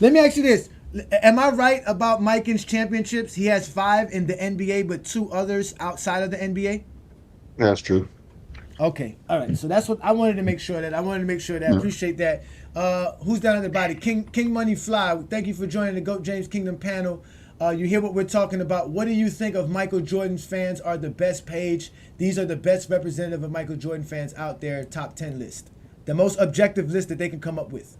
Let me ask you this. Am I right about Mikan's championships? He has 5 in the NBA, but 2 others outside of the NBA? That's true. Okay, all right. So that's what I wanted to make sure that. Appreciate that. Who's down in the body? King Money Fly. Thank you for joining the GOAT James Kingdom panel. You hear what we're talking about. What do you think of Michael Jordan's fans are the best page? These are the best representative of Michael Jordan fans out there. Top 10 list, the most objective list that they can come up with.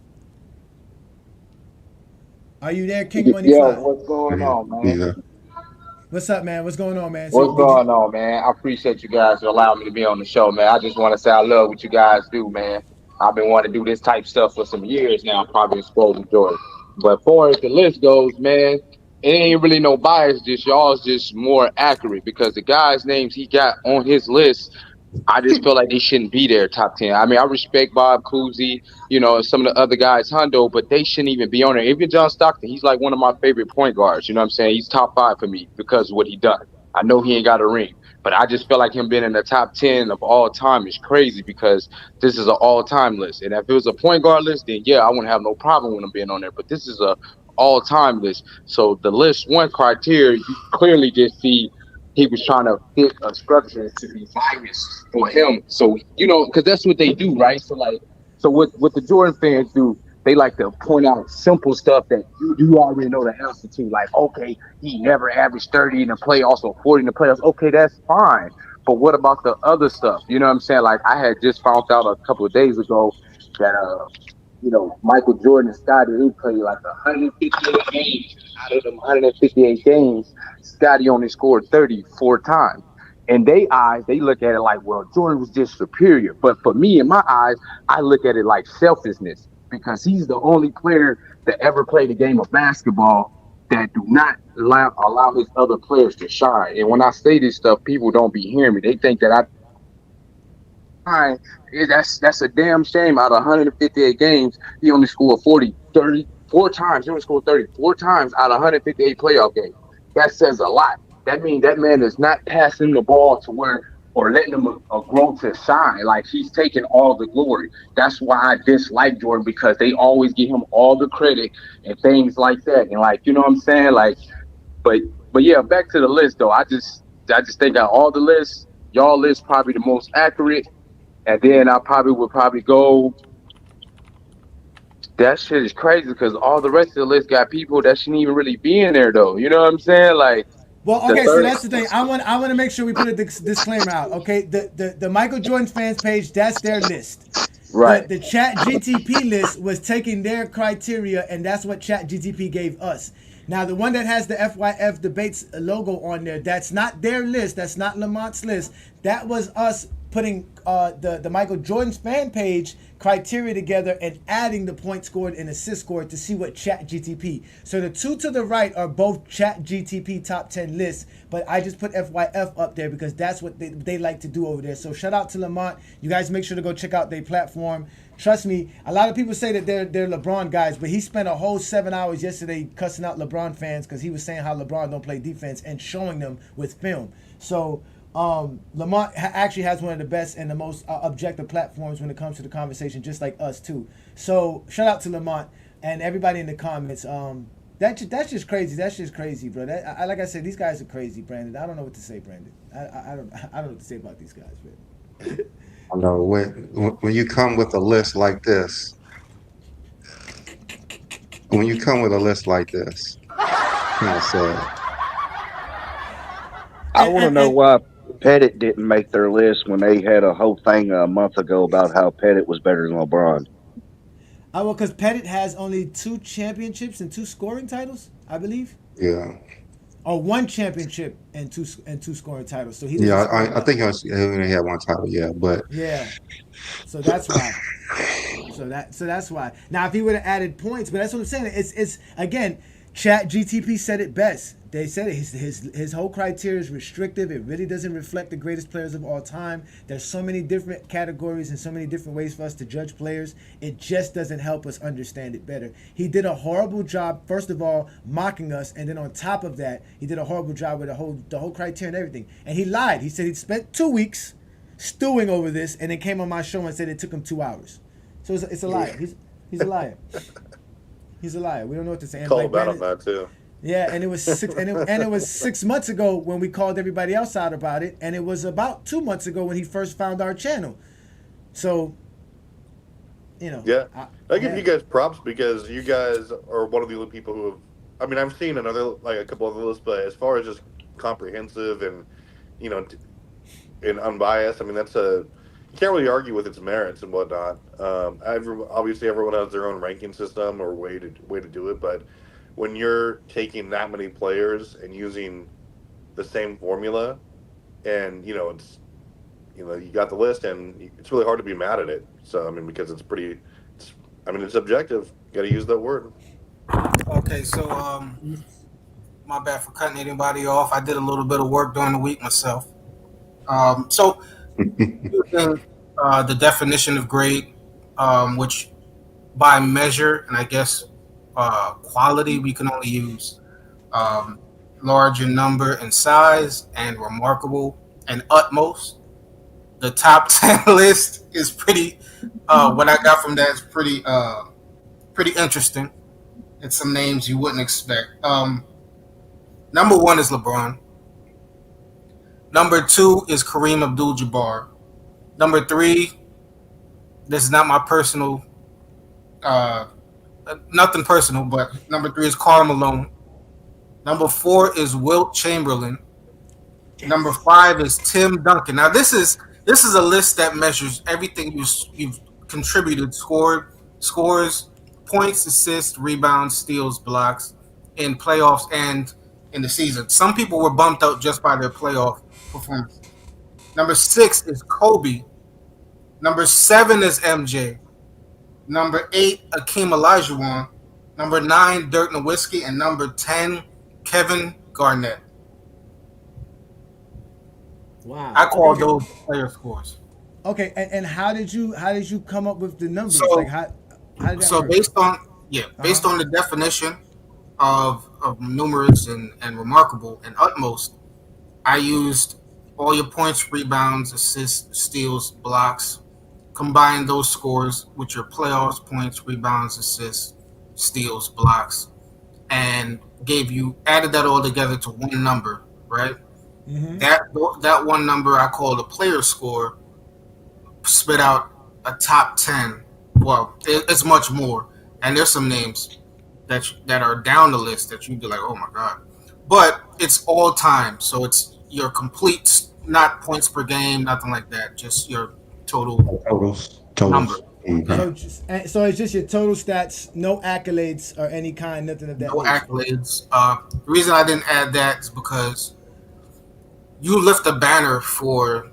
Are you there, King Money Yo, Fly? what's going on, man? Yeah. What's up, man? What's going on, man? What's going on, man? I appreciate you guys for allowing me to be on the show, man. I just want to say I love what you guys do, man. I've been wanting to do this type stuff for some years now, probably exposing Jordan. But far as the list goes, man, it ain't really no bias. Just y'all's just more accurate because the guys' names he got on his list, I just feel like they shouldn't be there top 10. I mean, I respect Bob Cousy, and some of the other guys, Hundo, but they shouldn't even be on there. Even John Stockton, he's like one of my favorite point guards. You know what I'm saying? He's top 5 for me because of what he done. I know he ain't got a ring, but I just feel like him being in the top 10 of all time is crazy because this is an all-time list. And if it was a point guard list, then yeah, I wouldn't have no problem with him being on there. But this is a all-time list. So the list one criteria, you clearly just see he was trying to fit a structure to be biased for him. So, because that's what they do, right? So what the Jordan fans do, they like to point out simple stuff that you already know the answer to. Like, okay, he never averaged 30 in the playoffs or 40 in the playoffs. Okay, that's fine. But what about the other stuff? You know what I'm saying? Like, I had just found out a couple of days ago that Michael Jordan and Scottie, they played like 158 games. Out of them 158 games, Scottie only scored 34 times. In their eyes, they look at it like, well, Jordan was just superior. But for me, in my eyes, I look at it like selfishness because he's the only player that ever played a game of basketball that do not allow his other players to shine. And when I say this stuff, people don't be hearing me. They think that that's a damn shame. Out of 158 games, he only scored 34 times. He only scored 34 times out of 158 playoff games. That says a lot. That means that man is not passing the ball to where or letting him grow to shine. Like, he's taking all the glory. That's why I dislike Jordan, because they always give him all the credit and things like that. And like, you know what I'm saying? Like, but yeah, back to the list though. I just think out all the lists, y'all list probably the most accurate. And then I would go. That shit is crazy because all the rest of the list got people that shouldn't even really be in there though. You know what I'm saying? Like, well, okay, so that's the thing. I want to make sure we put a disclaimer out. Okay, the Michael Jordan fans page, that's their list. Right. The Chat GTP list was taking their criteria, and that's what Chat GTP gave us. Now, the one that has the FYF debates logo on there, that's not their list. That's not Lamont's list. That was us putting the Michael Jordan's fan page criteria together and adding the point scored and assist scored to see what Chat GTP. So the two to the right are both Chat GTP top 10 lists, but I just put FYF up there because that's what they like to do over there. So shout out to Lamont. You guys make sure to go check out their platform. Trust me, a lot of people say that they're LeBron guys, but he spent a whole 7 hours yesterday cussing out LeBron fans because he was saying how LeBron don't play defense and showing them with film. So Lamont actually has one of the best and the most objective platforms when it comes to the conversation, just like us too. So shout out to Lamont and everybody in the comments. That's just crazy. That's just crazy, bro. Like I said, these guys are crazy, Brandon. I don't know what to say, Brandon. I don't know what to say about these guys, man. I know when you come with a list like this, I want to know why Pettit didn't make their list when they had a whole thing a month ago about how Pettit was better than LeBron. Well, because Pettit has only 2 championships and 2 scoring titles, I believe. Yeah. Or 1 championship and two scoring titles. So he. Yeah, I think he only had 1 title. Yeah, but. Yeah. So that's why. So that's why. Now, if he would have added points, but that's what I'm saying. It's again, Chat GTP said it best. They said it. His whole criteria is restrictive. It really doesn't reflect the greatest players of all time. There's so many different categories and so many different ways for us to judge players. It just doesn't help us understand it better. He did a horrible job, first of all, mocking us, and then on top of that, he did a horrible job with the whole criteria and everything. And he lied. He said he'd spent 2 weeks stewing over this, and then came on my show and said it took him 2 hours. So it's a liar. He's a liar. He's a liar. We don't know what to say. Call him out on that too. Yeah, and it was it was 6 months ago when we called everybody else out about it, and it was about 2 months ago when he first found our channel. So, Yeah, I give yeah. you guys props because you guys are one of the only people who have. I mean, I've seen another like a couple other lists, but as far as just comprehensive and you know and unbiased, I mean that's a you can't really argue with its merits and whatnot. Obviously, everyone has their own ranking system or way to do it, but when you're taking that many players and using the same formula, and it's you got the list, and it's really hard to be mad at it. So I mean, because I mean, it's objective. Got to use that word. Okay, so my bad for cutting anybody off. I did a little bit of work during the week myself. So using the definition of grade, which by measure and I guess quality, we can only use large in number and size, and remarkable and utmost. The top 10 list is pretty. What I got from that is pretty interesting. It's some names you wouldn't expect. Number 1 is LeBron. Number 2 is Kareem Abdul-Jabbar. Number 3, this is not my personal, nothing personal, but number 3 is Karl Malone. Number 4 is Wilt Chamberlain. Number 5 is Tim Duncan. Now this is a list that measures everything you've contributed, scores, points, assists, rebounds, steals, blocks in playoffs and in the season. Some people were bumped out just by their playoff performance. Number 6 is Kobe. Number 7 is MJ. Number 8, Akeem Olajuwon. Number 9, Dirk Nowitzki, and number 10, Kevin Garnett. Wow. I call those player scores. Okay, and how did you come up with the numbers? So, like how did that work? based on the definition of numerous and remarkable and utmost, I used all your points, rebounds, assists, steals, blocks, combined those scores with your playoffs, points, rebounds, assists, steals, blocks, and added that all together to one number, right? Mm-hmm. That one number I call the player score, spit out a top 10. Well, it's much more, and there's some names that are down the list that you'd be like, oh my god, but it's all time, so it's your complete, not points per game, nothing like that, just your total number. Okay. So it's just your total stats, no accolades or any kind, nothing of that. No accolades. The reason I didn't add that is because you lift a banner for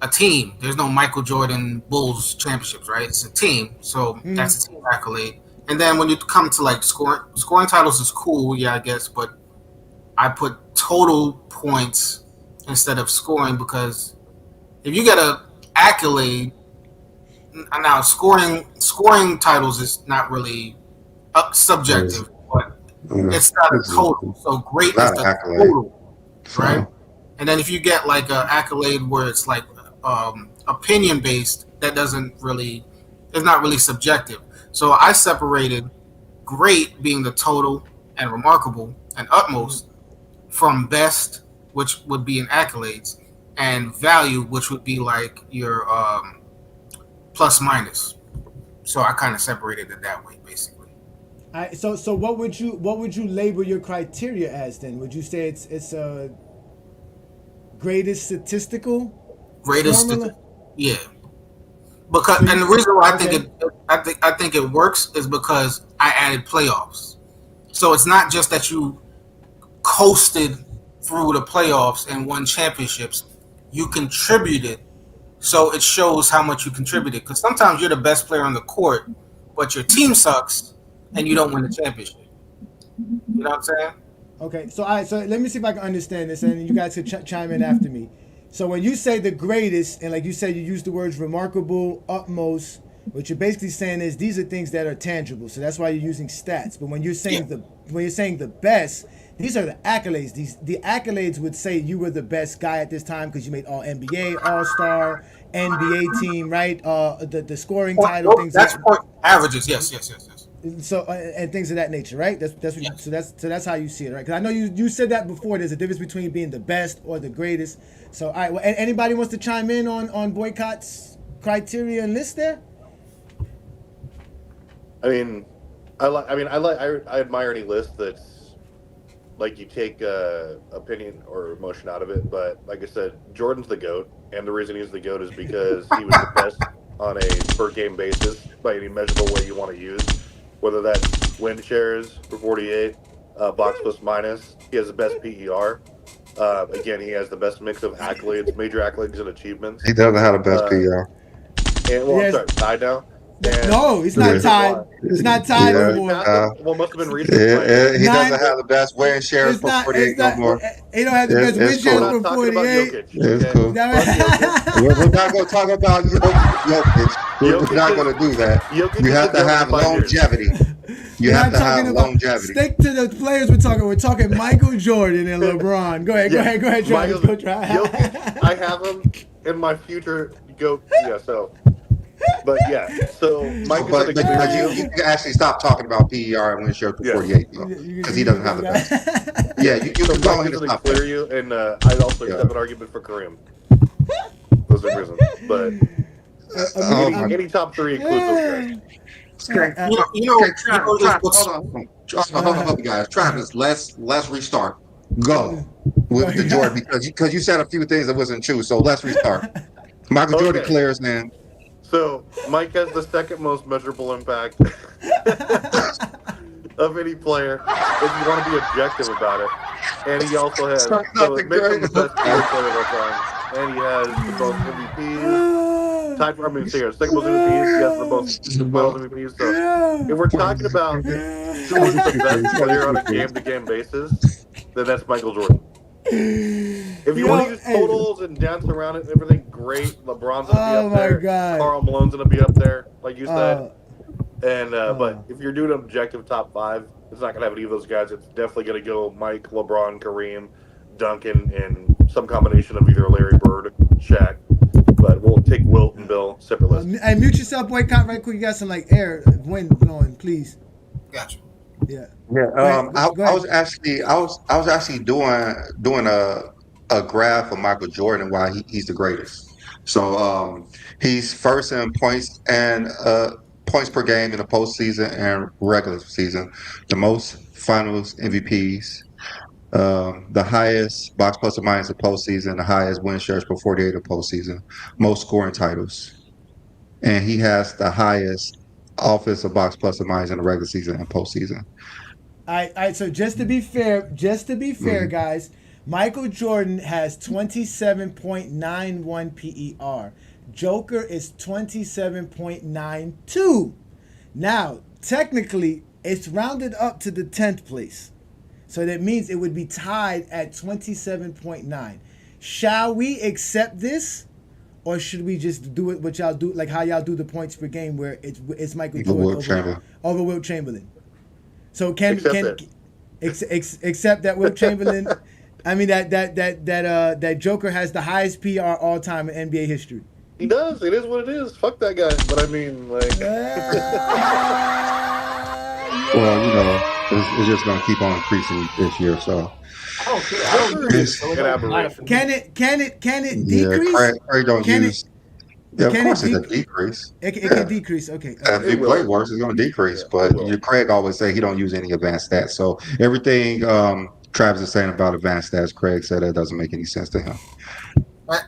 a team. There's no Michael Jordan Bulls championships, right? It's a team, so that's a team accolade. And then when you come to like scoring titles is cool, yeah, I guess, but I put total points instead of scoring, because if you get a accolade, now scoring titles is not really subjective, but it's not a total. So great is the total, right? And then if you get like an accolade where it's like opinion based, that is not really subjective. So I separated great being the total and remarkable and utmost from best, which would be in accolades, and value, which would be like your plus minus. So I kind of separated it that way, basically. So what would you label your criteria as then? Would you say it's a greatest statistical formula? Yeah. Because and the reason why I think it works is because I added playoffs. So it's not just that you coasted through the playoffs and won championships. You contributed, so it shows how much you contributed. Because sometimes you're the best player on the court, but your team sucks and you don't win the championship. You know what I'm saying? Okay, so let me see if I can understand this, and you guys could chime in after me. So when you say the greatest, and like you said, you use the words remarkable, utmost, what you're basically saying is these are things that are tangible. So that's why you're using stats. But when you're saying the best, these are the accolades. The accolades would say you were the best guy at this time because you made All NBA, All Star, NBA team, right? The scoring title, things. That's point averages. Yes. So and things of that nature, right? That's how you see it, right? Because I know you said that before. There's a difference between being the best or the greatest. So all right, well, anybody wants to chime in on Boycott's criteria and list there? I mean, I admire any list that's like you take opinion or emotion out of it. But like I said, Jordan's the GOAT, and the reason he's the GOAT is because he was the best on a per game basis by any measurable way you want to use. Whether that's win shares for 48, box plus minus, he has the best PER. Again, he has the best mix of accolades, major accolades, and achievements. He doesn't have the best PR. And well, I'm sorry, tied now. And no, he's not tied. It's not tied no more. Well, must have been recent. He doesn't have the best win shares for 48 no more. He don't have the best win shares for 48. It's cool. We're not going to talk about Jokic. We're not going to do that. You have to have longevity. You have to have longevity. Stick to the players we're talking. We're talking Michael Jordan and LeBron. Go ahead, Travis. I have him in my future GOAT. Yeah, so. But yeah, so Mike but you can actually stop talking about PER and win share for 48 because he doesn't have the best. Yeah, you can go ahead and stop clear you, and I'd also accept an argument for Kareem. Those are reasons, but any top three includes those guys. Hold on, guys. Travis, let's restart. Go with the Jordan because you said a few things that wasn't true. So let's restart. Michael Jordan clears, man. So Mike has the second most measurable impact of any player. If you want to be objective about it, and he also has so it makes him the best player of all time, and he has the most MVPs. Tied for second most MVPs. He has the most finals MVPs. So if we're talking about who is the best player on a game-to-game basis, then that's Michael Jordan. If you want to use totals and dance around it and everything, great. LeBron's gonna be up there. God. Karl Malone's gonna be up there, like you said. But if you're doing an objective top five, it's not gonna have any of those guys. It's definitely gonna go Mike, LeBron, Kareem, Duncan, and some combination of either Larry Bird, Shaq. But we'll take Wilt and Bill separate lists. And mute yourself, Boycott, right quick. You got some air wind blowing, please. Gotcha. Yeah. Yeah. I was actually doing a graph of Michael Jordan why he's the greatest. So he's first in points and points per game in the postseason and regular season, the most finals MVPs, the highest box plus or minus in postseason, the highest win shares per 48 in postseason, most scoring titles, and he has the highest offensive box plus or minus in the regular season and postseason. All right. So just to be fair, guys, Michael Jordan has 27.91 PER. Joker is 27.92. Now, technically, it's rounded up to the 10th place. So that means it would be tied at 27.9. Shall we accept this? Or should we just do it what y'all do, like how y'all do the points per game where it's Michael Jordan over Wilt Chamberlain? So can accept that Wilt Chamberlain, I mean that Joker has the highest PR all time in NBA history. He does. It is what it is. Fuck that guy. But I mean, well, it's just gonna keep on increasing this year. So I don't care. Can it decrease? Yeah, Craig don't use. Yeah, of course it can decrease. It can decrease. Okay. If you play worse, it's going to decrease. But Craig always say he don't use any advanced stats. So everything Travis is saying about advanced stats, Craig said that doesn't make any sense to him.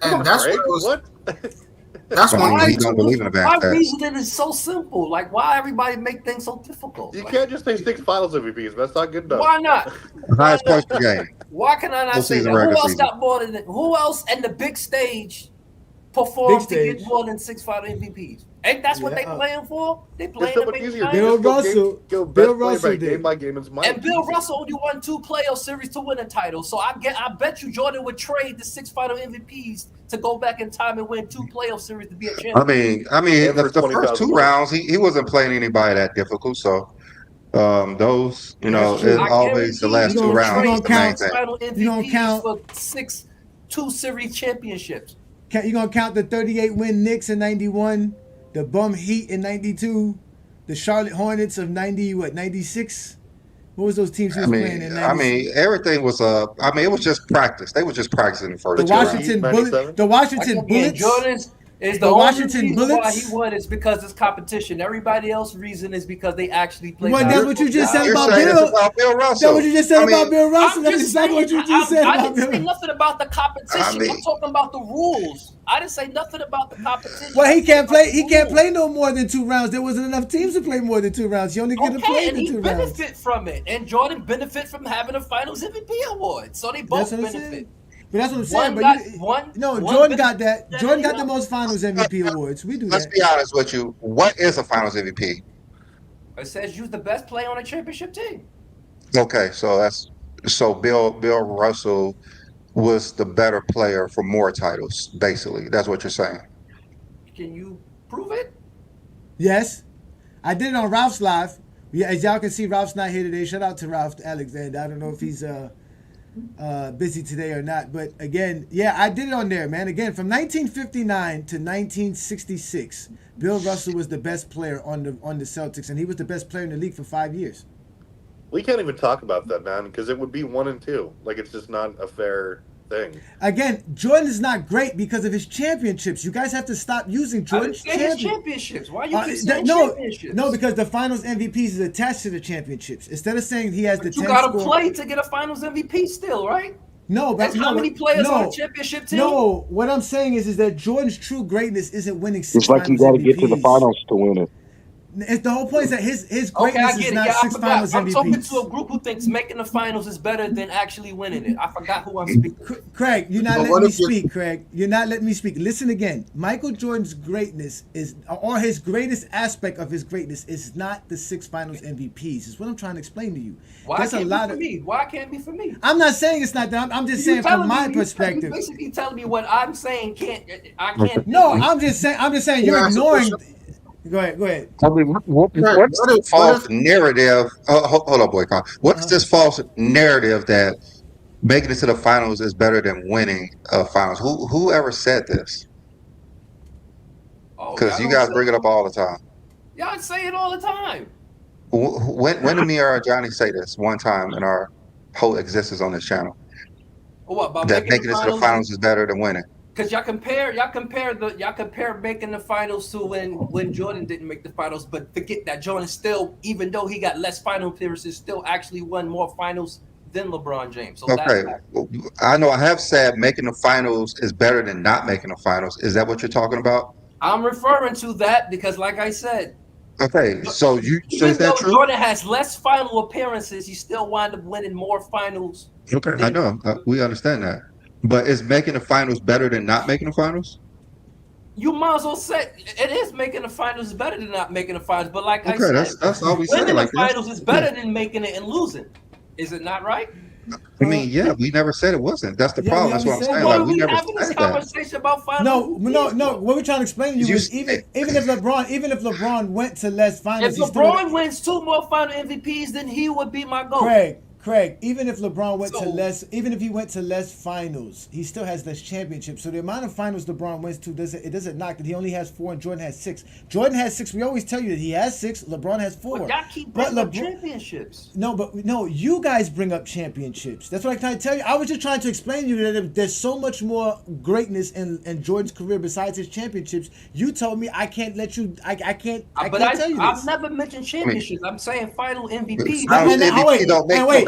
And that's what? That's why he don't believe in advanced stats. My reasoning is so simple. Like, why everybody make things so difficult? You can't just say 6 finals MVPs. That's not good enough. Why not? Highest points per game. Why can I not say that? Who else got more than that? Who else in the big stage performed to get more than 6 final MVPs? Ain't that's what they playing for? They playing to make Bill Russell. Bill Russell did. Game by game, it's and Bill Russell only won 2 playoff series to win a title. So I bet you Jordan would trade the 6 final MVPs to go back in time and win 2 playoff series to be a champion. I mean, the first 2 rounds, he wasn't playing anybody that difficult. So those, it's always the last 2 rounds. You don't count for 2 series championships. You gonna count the 38 win Knicks in '91, the bum Heat in '92, the Charlotte Hornets of 96? What was those teams he was playing in 96? I mean, everything was it was just practice. They were just practicing for the The two rounds. Washington Bullets. The Washington Bullets. Jordan's is the only reason why he won is because it's competition. Everybody else's reason is because they actually play. Well, that's what you just said about Bill. Russell. That's what you just said about Bill Russell. That's exactly what you just said I about didn't Bill. say nothing about the competition. I'm talking about the rules. I didn't say nothing about the competition. Well, he can't play. He can't play no more than 2 rounds. There wasn't enough teams to play more than 2 rounds. He only get to play in 2 rounds. Benefit from it, and Jordan benefit from having a Finals MVP award. So they both benefit. But that's what I'm saying. Jordan got that. Jordan got the most Finals MVP awards. We do that. Let's be honest with you. What is a Finals MVP? It says you're the best player on a championship team. Okay, so Bill Russell was the better player for more titles. Basically, that's what you're saying. Can you prove it? Yes, I did it on Ralph's live. Yeah, as y'all can see, Ralph's not here today. Shout out to Ralph Alexander. I don't know if he's busy today or not, but again, yeah, I did it on there, man. Again, from 1959 to 1966, Bill Russell was the best player on the Celtics, and he was the best player in the league for 5 years. We can't even talk about that, man, because it would be 1 and 2. Like, it's just not a fair thing. Again, Jordan is not great because of his championships. You guys have to stop using Jordan's championships. Why you keep saying championships? No, because the Finals MVPs is attached to the championships. Instead of saying he has the 10 you got to play to get a Finals MVP still, right? No, but that's how many players on a championship team? No, what I'm saying is that Jordan's true greatness isn't winning 6 It's like you got to get to the finals to win it. It's the whole point is that his greatness is not 6 Finals I'm MVPs. talking to a group who thinks making the finals is better than actually winning it. I forgot who I'm speaking. Craig, you're not letting me speak. Craig, you're not letting me speak. Listen again. Michael Jordan's greatness is, or his greatest aspect of his greatness is not the 6 Finals MVPs. Is what I'm trying to explain to you. Why can't it be for me? Why can't it be for me? I'm not saying it's not that. I'm just saying from my perspective. You're basically telling me what I'm saying I can't. No, I'm just saying you're ignoring. Go ahead. I mean, what's the false narrative? Hold up, Boycott. What's this false narrative that making it to the finals is better than winning finals? Whoever said this? Because you guys bring it up all the time. Y'all say it all the time. When did me or Johnny say this one time in our whole existence on this channel? What, that making it to the finals is better than winning? Because y'all compare making the finals to when Jordan didn't make the finals, but forget that Jordan still, even though he got less final appearances, still actually won more finals than LeBron James. So okay, I know I have said making the finals is better than not making the finals. Is that what you're talking about? I'm referring to that because, like I said. Okay, so is that true? Jordan has less final appearances, he still wind up winning more finals. Okay, I know. We understand that. But is making the finals better than not making the finals? You might as well say it is making the finals better than not making the finals. But like I said, that's all we say. Winning the finals is better than making it and losing. Is it not right? I mean, yeah, we never said it wasn't. That's the problem. That's what I'm saying. Like, we never having this conversation about finals. No. What we're trying to explain to you is even if LeBron went to less finals, if LeBron wins 2 more final MVPs, then he would be my GOAT. Craig, even if LeBron went to less, even if he went to less finals, he still has less championships. So the amount of finals LeBron wins to doesn't knock that he only has 4 and Jordan has 6. Jordan has 6. We always tell you that he has 6. LeBron has 4. But y'all keep bringing up championships. No, you guys bring up championships. That's what I'm trying to tell you. I was just trying to explain to you that there's so much more greatness in Jordan's career besides his championships. You told me I can't let you. I can't tell you this. I've never mentioned championships. I'm saying final MVP.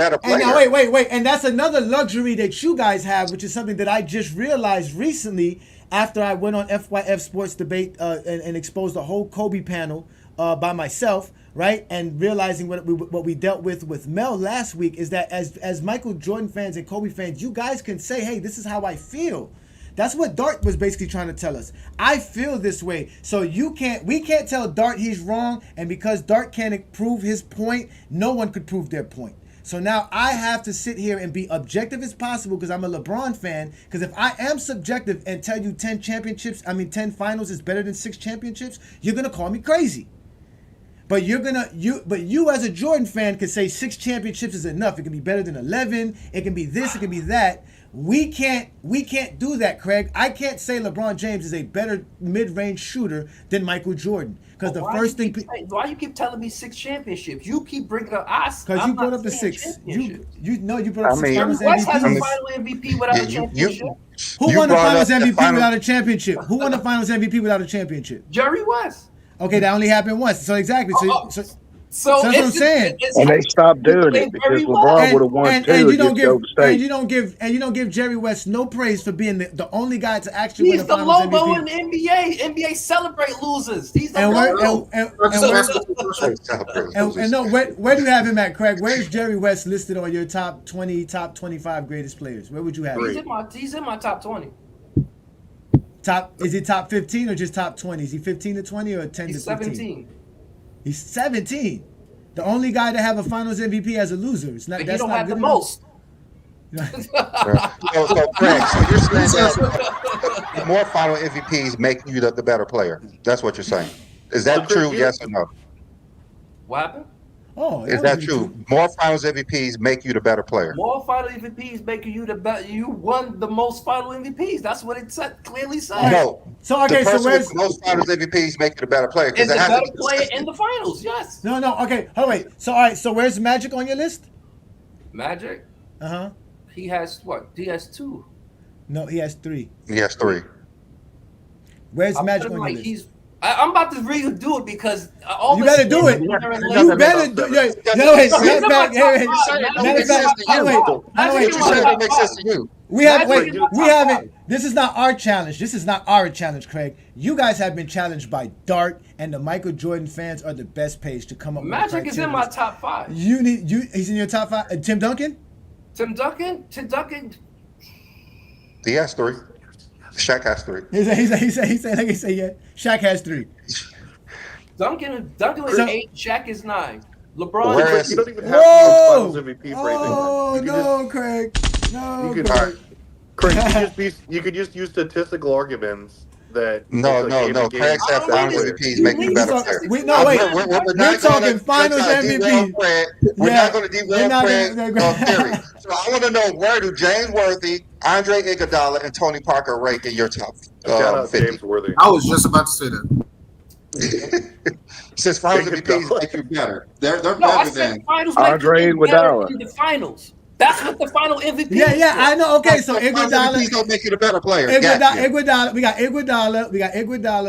Wait. And that's another luxury that you guys have, which is something that I just realized recently after I went on FYF Sports Debate and exposed the whole Kobe panel by myself, right? And realizing what we dealt with Mel last week is that as Michael Jordan fans and Kobe fans, you guys can say, hey, this is how I feel. That's what Dart was basically trying to tell us. I feel this way. So we can't tell Dart he's wrong, and because Dart can't prove his point, no one could prove their point. So now I have to sit here and be objective as possible because I'm a LeBron fan. Because if I am subjective and tell you 10 finals is better than 6 championships, you're gonna call me crazy. But you as a Jordan fan could say 6 championships is enough. It can be better than 11. It can be this. It can be that. We can't do that, Craig. I can't say LeBron James is a better mid-range shooter than Michael Jordan because the first thing. Why you keep telling me 6 championships? You keep bringing up because you brought up the 6. You brought up 6 Finals West has a MVPs. final MVP without a championship. Who won the Finals MVP without a championship? Who won the Finals MVP without a championship? Jerry West. Okay, that only happened once. So exactly. So that's what I'm saying. And they stopped doing it because LeBron would have won two. And you don't give Jerry West no praise for being the only guy to actually win the Finals MVP. He's the logo in the NBA. NBA celebrate losers. He's the logo. And no, where do you have him at, Craig? Where is Jerry West listed on your top 20, top 25 greatest players? Where would you have him? He's in my top 20. Is he top 15 or just top 20? Is he 15 to 20 or 10 to 15? 17. He's 17. The only guy to have a Finals MVP as a loser. It's not. That's don't not have good the enough. most. So Craig, so you're saying that more final MVPs make you the better player. That's what you're saying. Is that true? Yes or no? What happened? Oh, is that true? More Finals MVPs make you the better player. More Final MVPs make you the better. You won the most Final MVPs. That's what it clearly says. No. So okay, the so where's the most Finals MVPs make you the better player? Is the better player in the finals? Yes. No. Okay. Oh wait. So all right. So where's Magic on your list? Magic. He has what? He has 2. No, he has 3. He has 3. Where's Magic on your list? I'm about to redo it because you better do it. You better do it. No, wait. We haven't. This is not our challenge. This is not our challenge, Craig. You guys have been challenged by Dart, and the Michael Jordan fans are the best page to come up with. Magic is in my top 5. He's in your top 5. Tim Duncan. Tim Duncan. He has 3. Shaq has 3. He said, yeah. Shaq has 3. Duncan is 8. Shaq is 9. LeBron. You don't even have Finals MVP for anything. Oh no, Craig. No, Craig. You could just use statistical arguments that. No. Craig's have Finals MVPs make you better player. We're talking Finals MVP. We're not going to derail Craig's theory. So I want to know, where do James Worthy, Andre Iguodala, and Tony Parker rank in your top 50? Shout out James Worthy. I was just about to say that. Since Finals MVPs make you better, they're better than Andre Iguodala. In the finals. That's what the final MVP. Yeah, I know. Okay, so Iguodala don't make you the better player. Iguodala. We got Iguodala.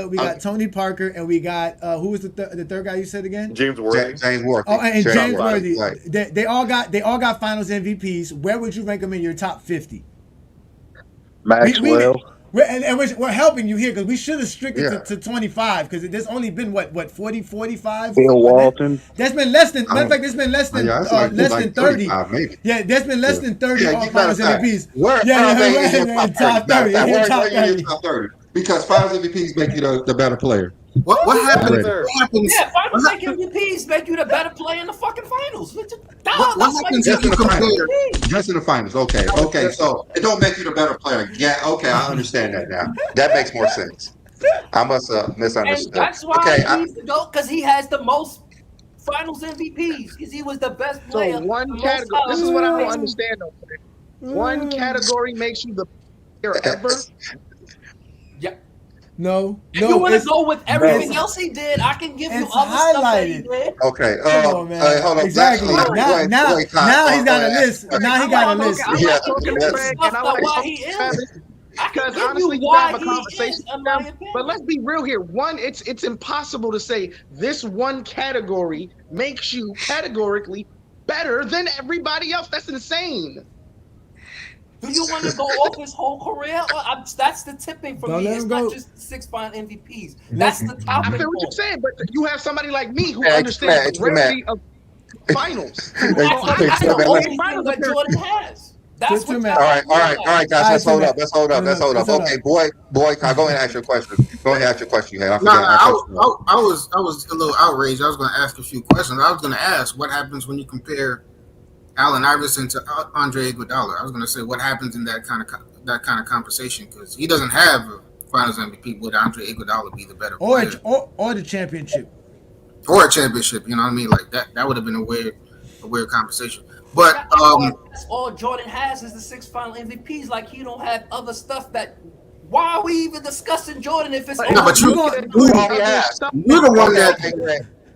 We got Tony Parker, and we got who was the third guy you said again? James Worthy. James Worthy. Oh, and James Worthy. Right. They all got Finals MVPs. Where would you rank them in your top 50? Maxwell. We're helping you here because we should have restricted to 25 because there's only been what 40, 45. Bill Walton. There's been less than. Matter of fact, there's been less than less than 30. Maybe. Yeah, there's been less than 30 on Finals MVPs. Where are they in your top 30? Where are you in your top 30? Because Finals MVPs make you the better player. What happened? What happens? Yeah, Finals MVPs make you the better player in the fucking finals. What happens just in the finals? Just in the finals. Okay. So it don't make you the better player. Yeah. Okay, I understand that now. That makes more sense. I must have misunderstood. And that's why he's the GOAT, because he has the most Finals MVPs. Because he was the best player. So one category. This is what I don't understand. One category makes you the player ever. Yeah. No. If you want to go with everything else he did, I can give you other stuff that he did. Okay. Come on, man. Hold on. Exactly. Now he's got a list. Now he got a list. Because honestly, you have a conversation with them. But let's be real here. One, it's impossible to say this one category makes you categorically better than everybody else. That's insane. Do you want to go off his whole career? That's the tipping for me. It's not just 6 final MVPs. That's the topic. I feel what you're saying, but you have somebody like me who understands the rarity of finals. That Jordan has. That's what. All right, guys. Let's hold up. Okay, boy, go ahead and ask your question. Go ahead and ask your question. I was a little outraged. I was going to ask a few questions. I was going to ask, what happens when you compare Allen Iverson to Andre Iguodala? I was going to say, what happens in that kind of conversation, because he doesn't have a Finals MVP. Would Andre Iguodala be the better player? Or the championship? Or a championship, you know what I mean? Like that would have been a weird conversation. But that's all Jordan has is the 6 final MVPs. Like he don't have other stuff that. Why are we even discussing Jordan if it's no, but you're the one that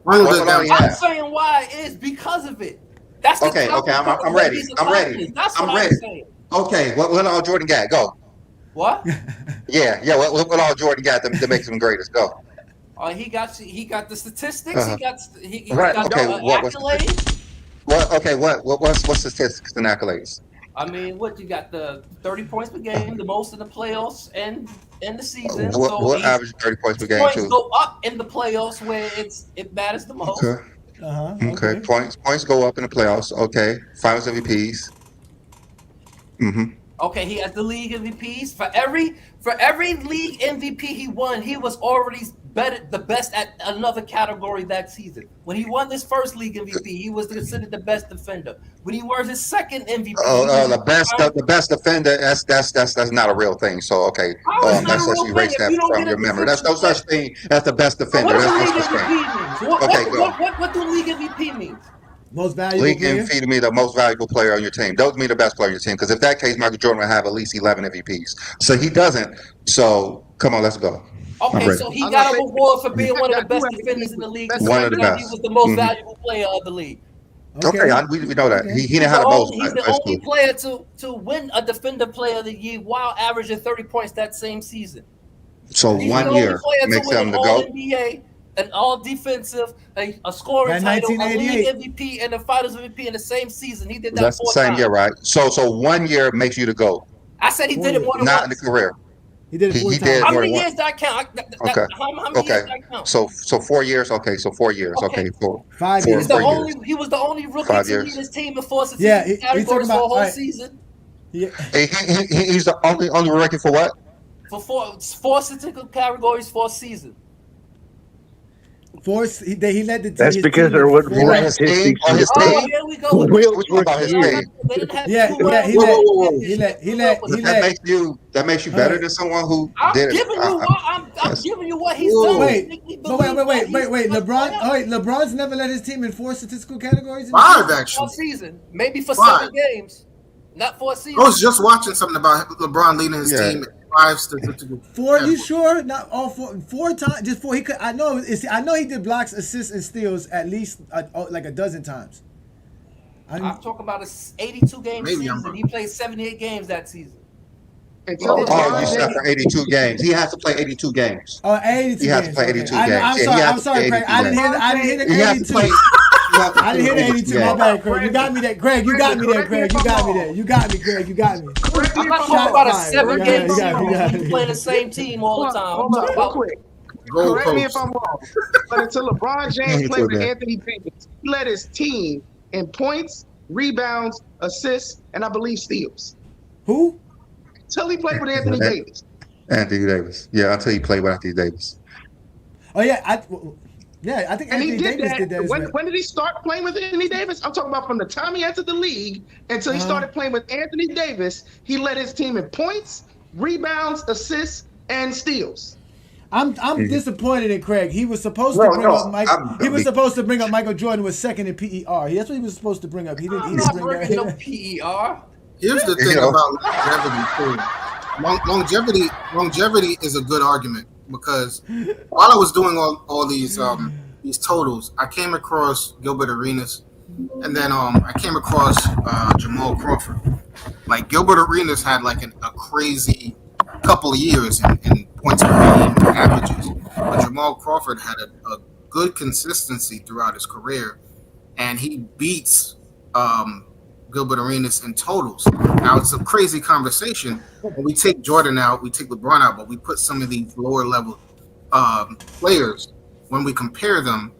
ruined it down. I'm saying why it is because of it. That's the Okay, I'm ready. I'm ready. That's what I'm ready. I'm saying. Okay, what all Jordan got? Go. What? Yeah. What all Jordan got that makes him greatest? Go. He got the statistics. Uh-huh. He Right. got Okay. the What's accolades. What's statistics and accolades? I mean, what you got the 30 points per game, the most in the playoffs and the season. What average 30 points per game? Points too? go up in the playoffs where it matters the most. Okay. Okay. Points go up in the playoffs. Okay. Finals MVPs. Okay, he has the league MVPs. For every league MVP he won, he was already the best at another category that season. When he won this first league MVP, he was considered the best defender. When he won his second MVP, the best defender. That's not a real thing. So okay, let's erase that from your memory. There's no such thing as the best defender. What That's do league MVP means? Okay, go. What do league MVP mean? Most valuable League player? MVP to me the most valuable player on your team. Those mean the best player on your team. Because if that case, Michael Jordan would have at least 11 MVPs. So he doesn't. So come on, let's go. Okay, so he got a reward for being one of the best defenders in the league. One of the best. He was the most valuable player of the league. Okay, we know that. He didn't have the most. He's the only player to win a Defender Player of the Year while averaging 30 points that same season. So He's 1 year makes him the GOAT. NBA, an all defensive, a scoring title, a league MVP, and a Finals MVP in the same season. He did that. That's the same year, right? So 1 year makes you the GOAT. I said he did it more than not once. in the career. He did it 4 times. How many years did I count? Okay. How many years did I count? So 4 years. Okay, so 4 years. Okay, 5 years. He was the only rookie to lead his team in four he's categories talking for a about whole season. Yeah. He's the only record for what? For four statistical categories for a season. He led the team. That's because there wasn't more statistics. Oh, here we go. That makes you better than someone who did it. I'm giving you what he's done. Wait. LeBron's never led his team in 4 statistical categories. Actually. For season, maybe for 7 games, not for a season. I was just watching something about LeBron leading his team. 5 statistical. 4? You sure? Not all 4. 4 times. Just 4. He could. I know he did blocks, assists, and steals at least like a dozen times. I'm talking about a 82 game season. He played 78 games that season. You said for 82 games. He has to play 82 games. Oh, 82 He has to play 82 games. I'm sorry, Craig. I didn't hear the 82. I didn't hear the 82. My bad, Craig. You got me there, Craig. You got me there, Craig. You got me there. You got me, Craig. You got me. I'm not talking about a 7 game series. You play the same team all the time. Hold on, real quick. Correct me if I'm wrong, but until LeBron James played with Anthony Davis, he led his team in points, rebounds, assists, and I believe steals. Who? Until he played with Anthony Davis. Anthony Davis. Yeah, until he played with Anthony Davis. Oh yeah, I think Anthony Davis did that. When did he start playing with Anthony Davis? I'm talking about from the time he entered the league until he started playing with Anthony Davis. He led his team in points, rebounds, assists, and steals. I'm disappointed in Craig. He was supposed to bring up Michael. He was supposed to bring up Michael Jordan was second in PER. That's what he was supposed to bring up. He didn't bring up no PER. Here's the thing about longevity too. Longevity is a good argument because while I was doing all these totals, I came across Gilbert Arenas, and then I came across Jamal Crawford. Like Gilbert Arenas had like a crazy couple of years in points per game averages, but Jamal Crawford had a good consistency throughout his career, and he beats Gilbert Arenas in totals. Now it's a crazy conversation. When we take Jordan out, we take LeBron out, but we put some of these lower level players. When we compare them,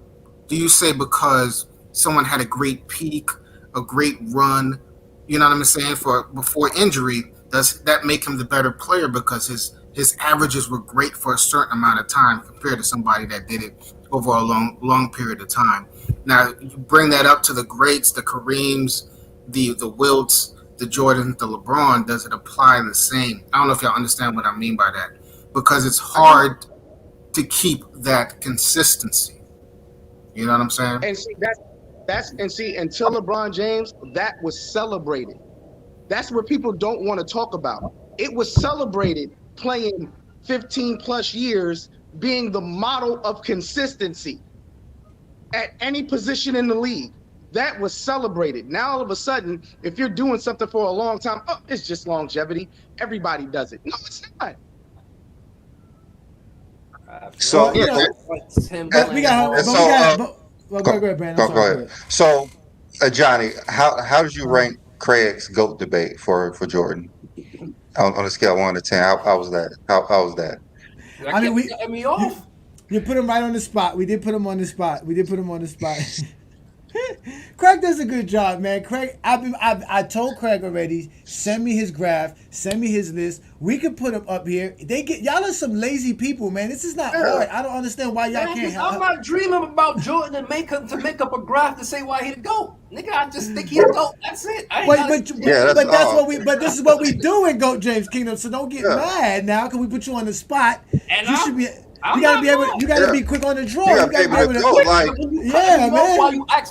do you say because someone had a great peak, a great run, you know what I'm saying, before injury, does that make him the better player because his averages were great for a certain amount of time compared to somebody that did it over a long period of time? Now you bring that up to the greats, the Kareems, the Wilts, the Jordan, the LeBron. Does it apply the same? I don't know if y'all understand what I mean by that, because it's hard to keep that consistency. You know what I'm saying? And see, Until LeBron James, that was celebrated. That's what people don't want to talk about. It was celebrated playing 15 plus years, being the model of consistency at any position in the league. That was celebrated. Now, all of a sudden, if you're doing something for a long time, oh, it's just longevity. Everybody does it. No, it's not. So we got. Go ahead, Brandon. Go ahead. So, Johnny, how did you rank Craig's GOAT debate for Jordan on a scale of 1 to 10? How was that? How was that? I mean, cutting me off. You put him right on the spot. We did put him on the spot. Craig does a good job, man. Craig, I told Craig already. Send me his graph. Send me his list. We can put him up here. Y'all are some lazy people, man. This is not hard. I don't understand why y'all can't help. I'm not dreaming about Jordan and make up a graph to say why he the GOAT. Nigga, I just think he's GOAT. That's it. But this is what we do in GOAT James Kingdom. So don't get mad now because we put you on the spot. And you should be. You gotta be able. You gotta be quick on the draw. You gotta be able to go man. You have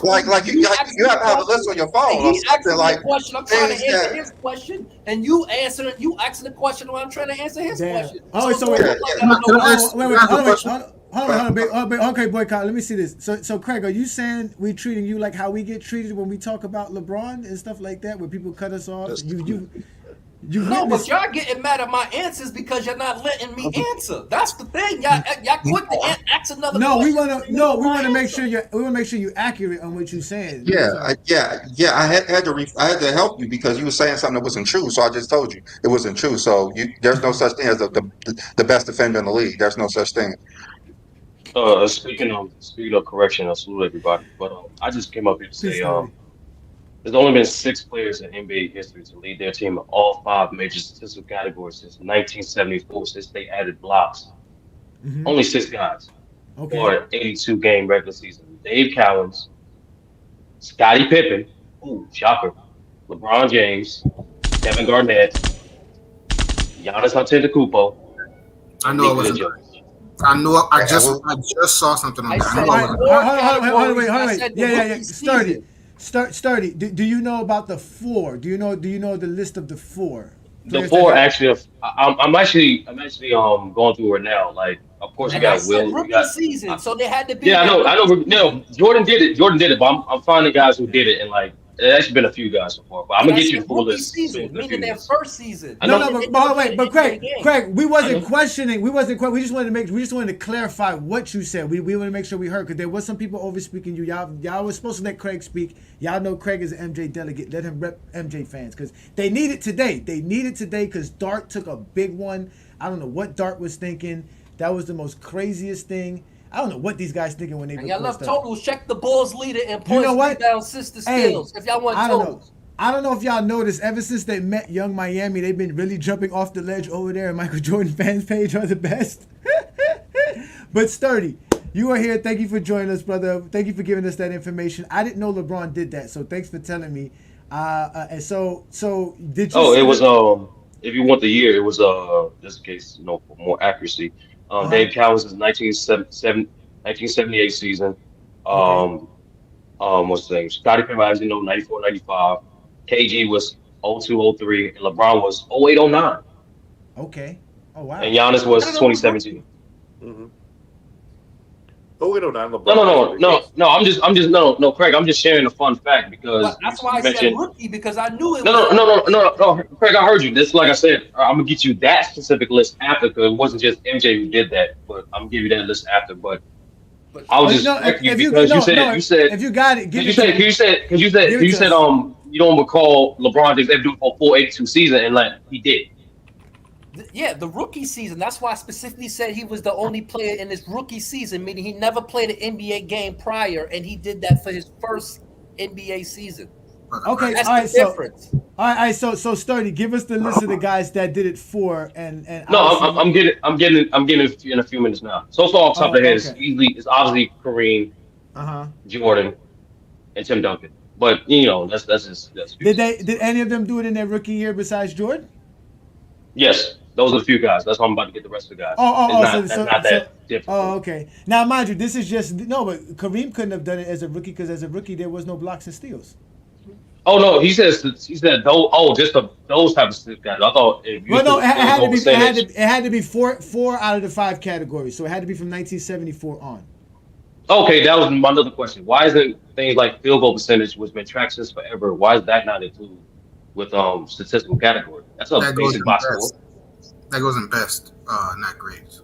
to have a list on your phone. He's asking me a question. I'm trying to answer his question, and you asking the question while I'm trying to answer his question. Oh, wait. Okay, boycott. Let me see this. So Craig, are you saying we treating you like how we get treated when we talk about LeBron and stuff like that, where people cut us off? But y'all getting mad at my answers because you're not letting me answer. That's the thing. Y'all quick to ask another question. We want to make sure you're accurate on what you're saying. I had to help you because you were saying something that wasn't true. So I just told you it wasn't true. So there's no such thing as the best defender in the league. There's no such thing. Speaking of correction, I salute everybody. But I just came up here to say there's only been 6 players in NBA history to lead their team in all 5 major statistical categories since 1974, since they added blocks. Mm-hmm. Only 6 guys for an 82-game regular season. Dave Cowens, Scottie Pippen, shocker, LeBron James, Kevin Garnett, Giannis Antetokounmpo. I know it wasn't. I just saw something on that. Wait. Sturdy. Do you know about the 4? Do you know the list of the 4? The 4 actually. I'm actually going through it now. Like, of course, you got Will. Rookie season, so they had to be. Yeah, I know. No, Jordan did it. But I'm finding guys who did it, and like, there's actually been a few guys so far. But I'm gonna get you the full list. Season, meaning their first season. But Craig, we wasn't questioning. We just wanted to clarify what you said. We wanted to make sure we heard because there was some people over speaking you. Y'all was supposed to let Craig speak. Y'all know Craig is an MJ delegate. Let him rep MJ fans because they need it today. Because Dart took a big one. I don't know what Dart was thinking. That was the most craziest thing. I don't know what these guys thinking when they. And y'all love totals. Check the Bulls leader and points down sister skills. If y'all want totals. I don't know if y'all noticed. Ever since they met Young Miami, they've been really jumping off the ledge over there. And Michael Jordan fans page are the best. But Sturdy, you are here. Thank you for joining us, brother. Thank you for giving us that information. I didn't know LeBron did that, so thanks for telling me. And so did you? Oh, it was if you want the year, it was just in case for more accuracy. Dave Cowens' 1978 season. What's the name? Scottie Pippen, 94, 95. KG was 02, 03, and LeBron was 08, 09. Okay. Oh wow. And Giannis was 2017. Mm-hmm. 08, 09, LeBron. No, Craig. I'm just sharing a fun fact because that's why I said rookie because I knew it. No, Craig. I heard you. This, like I said, I'm gonna get you that specific list after because it wasn't just MJ who did that, but I'm gonna give you that list after. But I was just because you said if you got it, you said you don't recall LeBron James ever do it for a full 82 season, and like he did. Yeah, the rookie season. That's why I specifically said he was the only player in his rookie season, meaning he never played an NBA game prior, and he did that for his first NBA season. Okay, that's all right. The difference. All right, so Sturdy, give us the list of the guys that did it for, and no, I'm getting it in a few minutes now. So far, off the top of the head, it's obviously Kareem, Jordan, and Tim Duncan. But that's Did any of them do it in their rookie year besides Jordan? Yes. Those are the few guys. That's why I'm about to get the rest of the guys. That's not that different. Oh, okay. Now, mind you, this is just no, but Kareem couldn't have done it as a rookie because as a rookie there was no blocks and steals. Oh no, he said those. Oh, just those type of guys. I thought if you it had to be four out of the 5 categories. So it had to be from 1974 on. Okay, that was my another question. Why isn't things like field goal percentage, which has been tracked since forever, why is that not included with statistical category? That's a basic box score. That goes in best, not grades.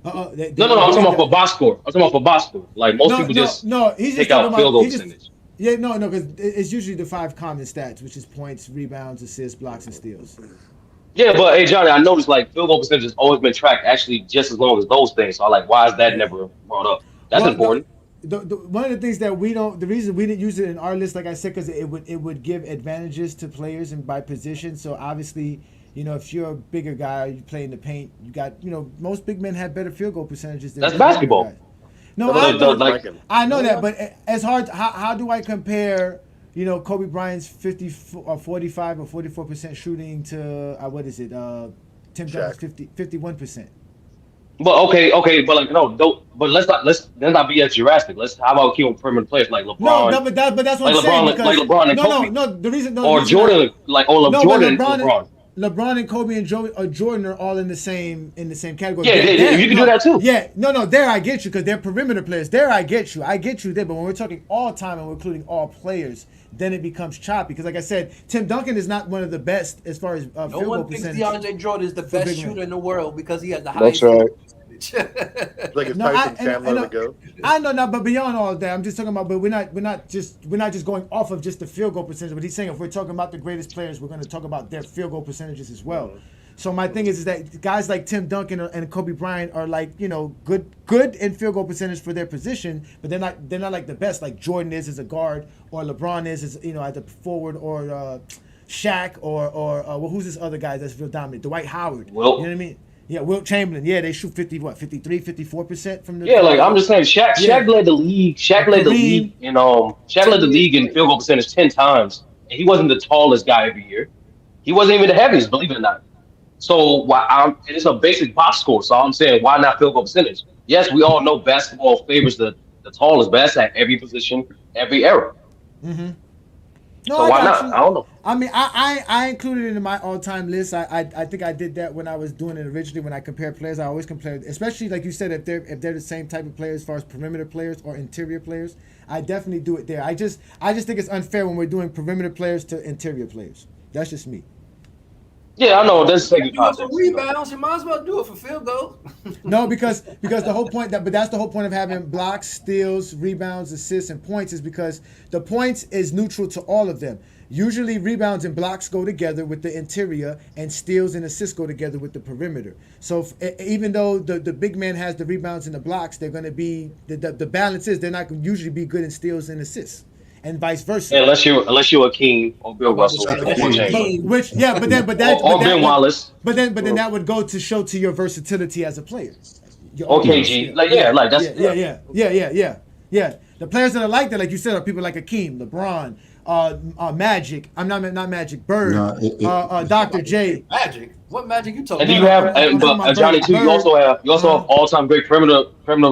No, I'm talking about for box score. I'm talking about for box score. Like most people just take out field goal percentage. Yeah, no, because it's usually the 5 common stats, which is points, rebounds, assists, blocks, and steals. Yeah, but hey, Johnny, I noticed like field goal percentage has always been tracked actually just as long as those things. So I'm like, why is that never brought up? That's important. One of the things that the reason we didn't use it in our list, like I said, because it would give advantages to players and by position. So obviously, if you're a bigger guy, you play in the paint, you got, most big men have better field goal percentages than that's basketball. Guys. No, I know that, but it's hard. How do I compare, Kobe Bryant's 45 or 44% shooting to what is it? Tim Duncan's 51%. But okay, but like but let's not be as drastic. How about keep on perimeter players like LeBron? No, but that's what I'm saying. Like LeBron and Kobe. No. The reason Jordan, Jordan. LeBron and Kobe and Jordan are all in the same category. Yeah, you can do that too. Yeah, no, there I get you because they're perimeter players. There I get you there. But when we're talking all time and we're including all players, then it becomes choppy. Because like I said, Tim Duncan is not one of the best as far as field goal percentage. No one thinks DeAndre Jordan is the best shooter in the world because he has the That's highest. right. Like it's Tyson Chandler to go. I know now, but beyond all that, I'm just talking about. But we're not just going off of just the field goal percentage. But he's saying if we're talking about the greatest players, we're going to talk about their field goal percentages as well. Mm-hmm. So my thing is that guys like Tim Duncan and Kobe Bryant are like good in field goal percentage for their position, but they're not like the best like Jordan is as a guard or LeBron is as at the forward or Shaq or who's this other guy that's real dominant? Dwight Howard. Well, you know what I mean? Yeah, Wilt Chamberlain. Yeah, they shoot 54% from the. Yeah, like I'm just saying, Shaq led the league. Shaq led the league in field goal percentage 10 times, and he wasn't the tallest guy every year. He wasn't even the heaviest, believe it or not. So it's a basic box score. So I'm saying, why not field goal percentage? Yes, we all know basketball favors the tallest, but that's at every position, every era. Mm-hmm. No, so why not? I don't know. I mean, I included it in my all-time list. I think I did that when I was doing it originally. When I compared players, I always compared, especially like you said, if they're the same type of players as far as perimeter players or interior players. I definitely do it there. I just think it's unfair when we're doing perimeter players to interior players. That's just me. Yeah, I know. That's taking context. Rebounds, you might as well do it for field goals. No, because the whole point that's the whole point of having blocks, steals, rebounds, assists, and points is because the points is neutral to all of them. Usually rebounds and blocks go together with the interior, and steals and assists go together with the perimeter. So even though the big man has the rebounds and the blocks, they're going to be the balance is they're not going to usually be good in steals and assists. And vice versa. Yeah, unless you're a King or Bill Russell, Ben Wallace. But then that would go to show to your versatility as a player. KG, Yeah. The players that are like that, like you said, are people like Akeem, LeBron, Magic. I'm not Magic. Bird, Dr. J. Magic. What Magic you talking? And do you have? Johnny too. You also have all-time great perimeter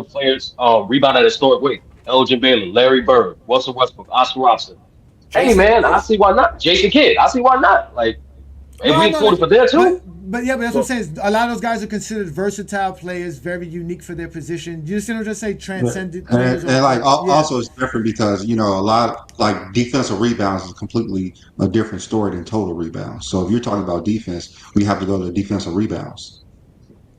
players rebound at a historic weight. Elgin Baylor, Larry Bird, Russell Westbrook, Oscar Robertson. Hey man, I see why not. Jason Kidd, I see why not. Like, we included for there too. But that's what I'm saying. A lot of those guys are considered versatile players, very unique for their position. You understand what I'm saying? Transcendent players. And also it's different because a lot like defensive rebounds is completely a different story than total rebounds. So if you're talking about defense, we have to go to defensive rebounds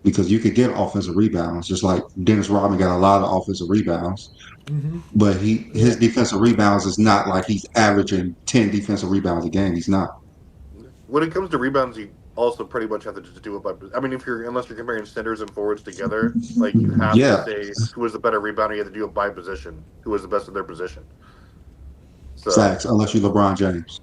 because you could get offensive rebounds, just like Dennis Rodman got a lot of offensive rebounds. Mm-hmm. But his defensive rebounds is not like he's averaging 10 defensive rebounds a game. He's not. When it comes to rebounds, you also pretty much have to just do it by. I mean, unless you're comparing centers and forwards together, like you have to say who is the better rebounder. You have to do it by position. Who is the best in their position? So, Facts, unless you're LeBron James.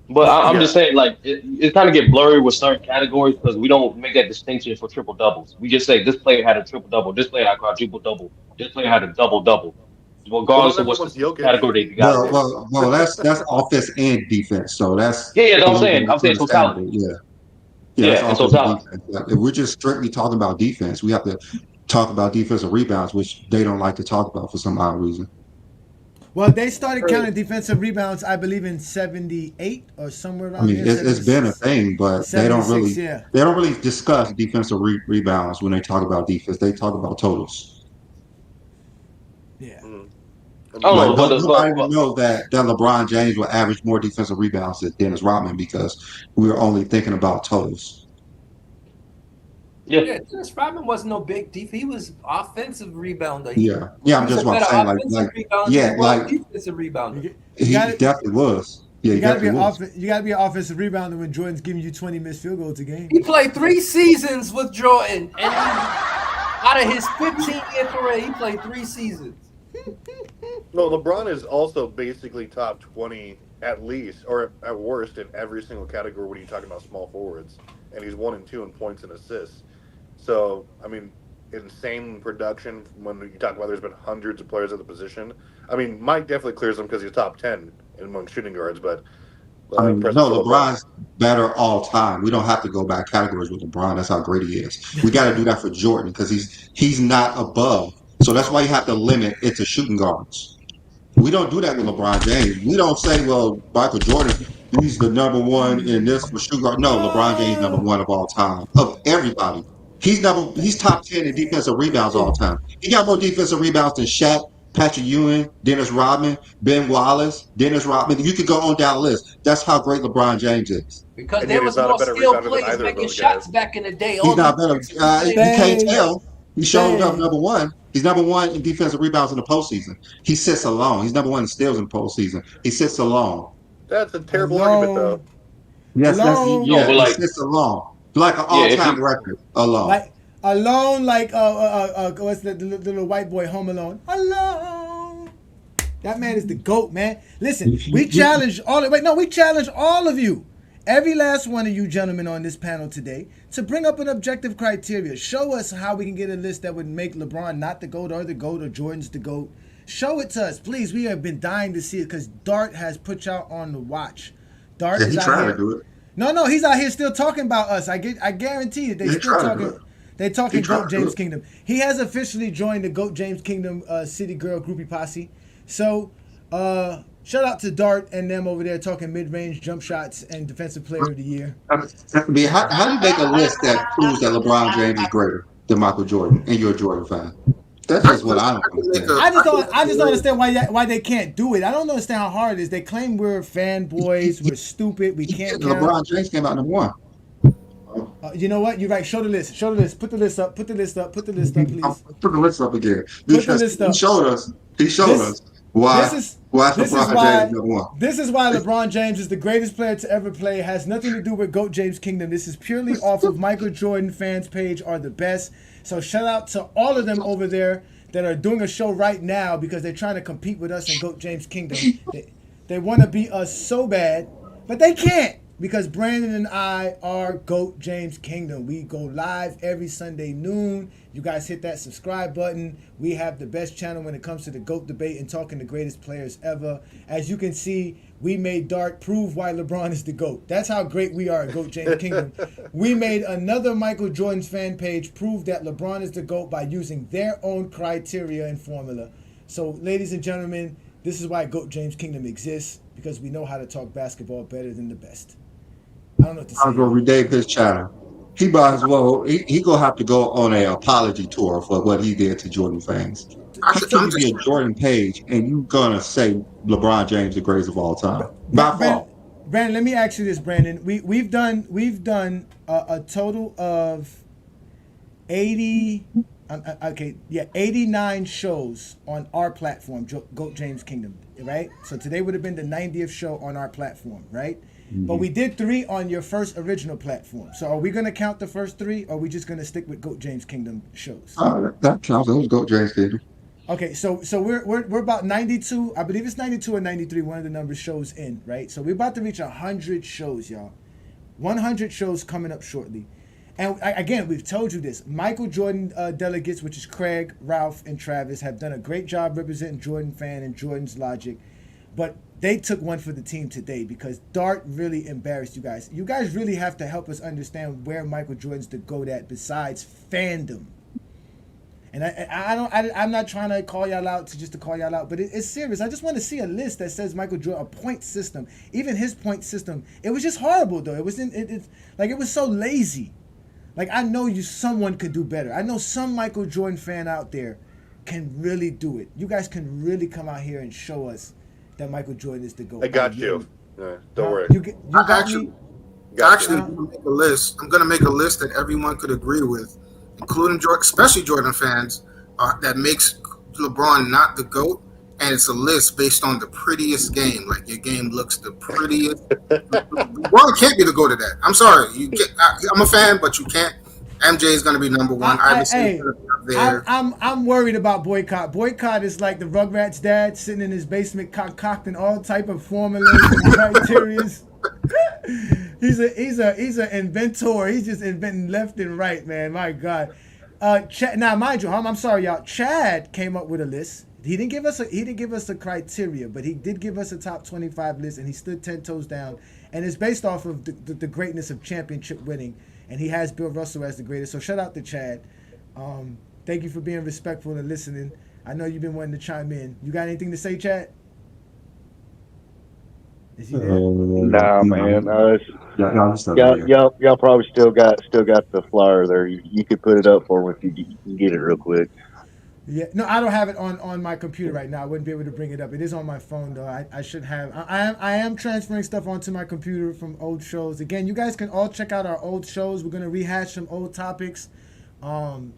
But I'm just saying, like, it kind of get blurry with certain categories because we don't make that distinction for triple doubles. We just say this player had a triple double, this player had a quadruple double, this player had a double double. Regardless of what category they got. Well, that's offense and defense. So that's I'm saying totality. Yeah. Yeah, Yeah, that's and so offensive top. defense. Like, if we're just strictly talking about defense, we have to talk about defensive rebounds, which they don't like to talk about for some odd reason. Well, they started counting defensive rebounds, I believe, in '78 or somewhere I around mean, there. it's been a 76, thing, but '76. Yeah, they don't really discuss defensive rebounds when they talk about defense. They talk about totals. yeah. Mhm. I I don't mean, Like know, but nobody even know that LeBron James will average more defensive rebounds than Dennis Rodman because we were only thinking about totals. yeah, Yeah, Dennis Rodman wasn't no big deep. He was offensive rebounder. Yeah, yeah. He I'm was a just what I'm better saying. offensive rebounder than he Yeah, was like defensive rebounder. You got he it. definitely was. Yeah, You he got to be definitely was. you got to be an offensive rebounder when Jordan's giving you 20 missed field goals a game. He played 3 seasons with Jordan, and out of his 15-year career, he played 3 seasons. no, LeBron is also basically top 20 at least, or at worst, in every single category when you talk about small forwards, and he's 1 and 2 in points and assists. So, I mean, insane production when you talk about there's been hundreds of players at the position. I mean, Mike definitely clears him because he's top 10 among shooting guards, but I mean, presses no, to LeBron. LeBron's better all time. We don't have to go back categories with LeBron. That's how great he is. We got to do that for Jordan because he's not above. So that's why you have to limit it to shooting guards. We don't do that with LeBron James. We don't say, well, Michael Jordan, he's the number one in this for shooting guard. No, LeBron James number one of all time of everybody. He's top 10 in defensive rebounds all time. He got more defensive rebounds than Shaq, Patrick Ewing, Dennis Rodman, Ben Wallace, Dennis Rodman. You could go on down the list. That's how great LeBron James is. Because And there yet he's was not a more better skilled rebounder than players either of making those guys. shots back in the day. He's All not the better. You can't tell. He showed up number one. He's number one in defensive rebounds in the postseason. He sits alone. He's number one in steals in the postseason. He sits alone. That's a terrible argument, Alone, though. Yes, alone, yo, but he like, sits alone. Like an yeah, if all-time you, record alone. like alone, like what's the little white boy Home Alone? Alone. That man is the GOAT, man. Listen, we challenge all. Wait, no, we challenge all of you. Every last one of you gentlemen on this panel today to bring up an objective criteria. Show us how we can get a list that would make LeBron not the GOAT or Jordan's the GOAT. Show it to us, please. We have been dying to see it because Dart has put y'all on the watch. Dart is he out trying here. to do it. No, he's out here still talking about us. I guarantee you, they He still trying to do talking. it. They talking He trying GOAT to do James it. Kingdom. He has officially joined the GOAT James Kingdom City Girl Groupie Posse. So, shout out to Dart and them over there talking mid-range jump shots and Defensive Player of the Year. I mean, how do you make a list that proves that LeBron James is greater than Michael Jordan and you're a Jordan fan? That's just what I don't understand. I just don't understand why they can't do it. I don't understand how hard it is. They claim we're fanboys, we're stupid, we can't count. LeBron James came out number one. You know what? You're right. Show the list. Show the list. Put the list up. Put the list up. Put the list up, please. Put the list up again. Put the Because list he up. showed us. He showed us why LeBron James number one. This is why LeBron James is the greatest player to ever play. It has nothing to do with GOAT James Kingdom. This is purely off of Michael Jordan fans page are the best. So shout out to all of them over there that are doing a show right now because they're trying to compete with us in GOAT James Kingdom. They want to beat us so bad, but they can't because Brandon and I are GOAT James Kingdom. We go live every Sunday noon. You guys hit that subscribe button. We have the best channel when it comes to the GOAT debate and talking the greatest players ever. As you can see, we made Dart prove why LeBron is the GOAT. That's how great we are at GOAT James Kingdom. We made another Michael Jordan's fan page prove that LeBron is the GOAT by using their own criteria and formula. So, ladies and gentlemen, this is why GOAT James Kingdom exists, because we know how to talk basketball better than the best. I don't know what to say. I'm gonna redate his channel. He might as well. He gonna have to go on an apology tour for what he did to Jordan fans. How can you be a Jordan page and you gonna say LeBron James the greatest of all time? By far. Brandon, let me ask you this, Brandon. We've done a total of 89 shows on our platform, GOAT James Kingdom, right? So today would have been the 90th show on our platform, right? Mm-hmm. But we did 3 on your first original platform. So are we going to count the first 3, or are we just going to stick with GOAT James Kingdom shows? That counts. It was GOAT James Kingdom. Okay, so we're about 92. I believe it's 92 or 93. One of the numbers shows in, right? So we're about to reach 100 shows, y'all. 100 shows coming up shortly. And again, we've told you this. Michael Jordan delegates, which is Craig, Ralph, and Travis, have done a great job representing Jordan fan and Jordan's logic. but they took one for the team today because Dart really embarrassed you guys. You guys really have to help us understand where Michael Jordan's the GOAT at besides fandom. And I'm not trying to call y'all out to call y'all out, but it's serious. I just want to see a list that says Michael Jordan, a point system. Even his point system, it was just horrible though. It was it was so lazy. Like, I know someone could do better. I know some Michael Jordan fan out there can really do it. You guys can really come out here and show us that Michael Jordan is the GOAT. I got you. Don't worry. You got me? I'm gonna make a list. I'm gonna make a list that everyone could agree with, including Jordan, especially Jordan fans, that makes LeBron not the GOAT. And it's a list based on the prettiest game. Like, your game looks the prettiest. LeBron can't be the GOAT of that. I'm sorry. I'm a fan, but you can't. MJ is going to be number one. I'm worried about Boycott. Boycott is like the Rugrats' dad sitting in his basement concocting all type of formulas and criterias. He's an inventor. He's just inventing left and right, man. My God. Now, mind you, I'm sorry, y'all. Chad came up with a list. He didn't give us a criteria, but he did give us a top 25 list, and he stood 10 toes down. And it's based off of the greatness of championship winning. And he has Bill Russell as the greatest. So shout out to Chad. Thank you for being respectful and listening. I know you've been wanting to chime in. You got anything to say, Chad? Is he there? Nah, man. Y'all probably still got the flyer there. You could put it up for him if you can get it real quick. Yeah, no, I don't have it on my computer right now. I wouldn't be able to bring it up. It is on my phone though. I should have. I am transferring stuff onto my computer from old shows. Again, you guys can all check out our old shows. We're gonna rehash some old topics. Brandon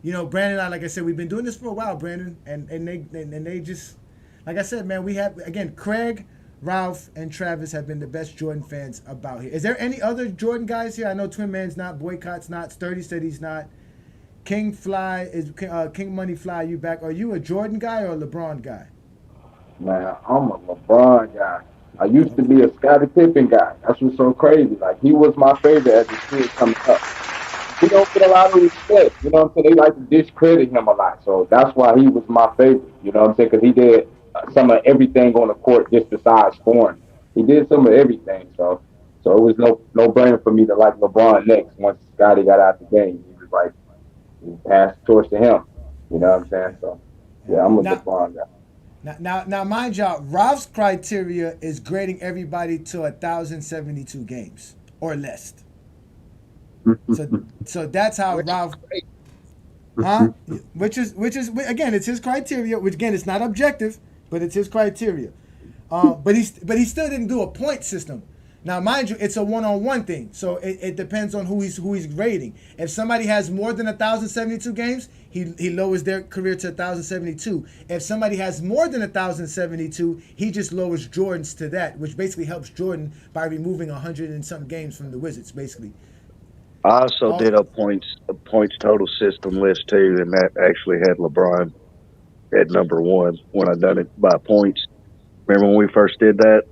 and I, like I said, we've been doing this for a while, Brandon, and they just, like I said, man, we have, again, Craig, Ralph, and Travis have been the best Jordan fans about here. Is there any other Jordan guys here? I know Twin Man's not, Boycott's not, Sturdy said he's not. King Fly is King Money Fly. You back? Are you a Jordan guy or a LeBron guy? Man, I'm a LeBron guy. I used to be a Scottie Pippen guy. That's what's so crazy. Like, he was my favorite as a kid coming up. He don't get a lot of respect. You know what I'm saying? They like to discredit him a lot. So that's why he was my favorite. You know what I'm saying? Because he did some of everything on the court just besides scoring. He did some of everything. So it was no brainer for me to like LeBron next. Once Scottie got out the game, he was like, he passed the torch to him. You know what I'm saying? So, yeah, I'm a LeBron guy. Now, mind y'all, Ralph's criteria is grading everybody to 1,072 games or less. So that's how Ralph, which is again, it's his criteria. Which again, it's not objective, but it's his criteria. But he still didn't do a point system. Now, mind you, it's a one-on-one thing, so it depends on who he's grading. If somebody has more than 1,072 games, he lowers their career to 1,072. If somebody has more than 1,072, he just lowers Jordan's to that, which basically helps Jordan by removing 100 and some games from the Wizards, basically. I also did a points total system list too, and that actually had LeBron at number one when I done it by points. Remember when we first did that?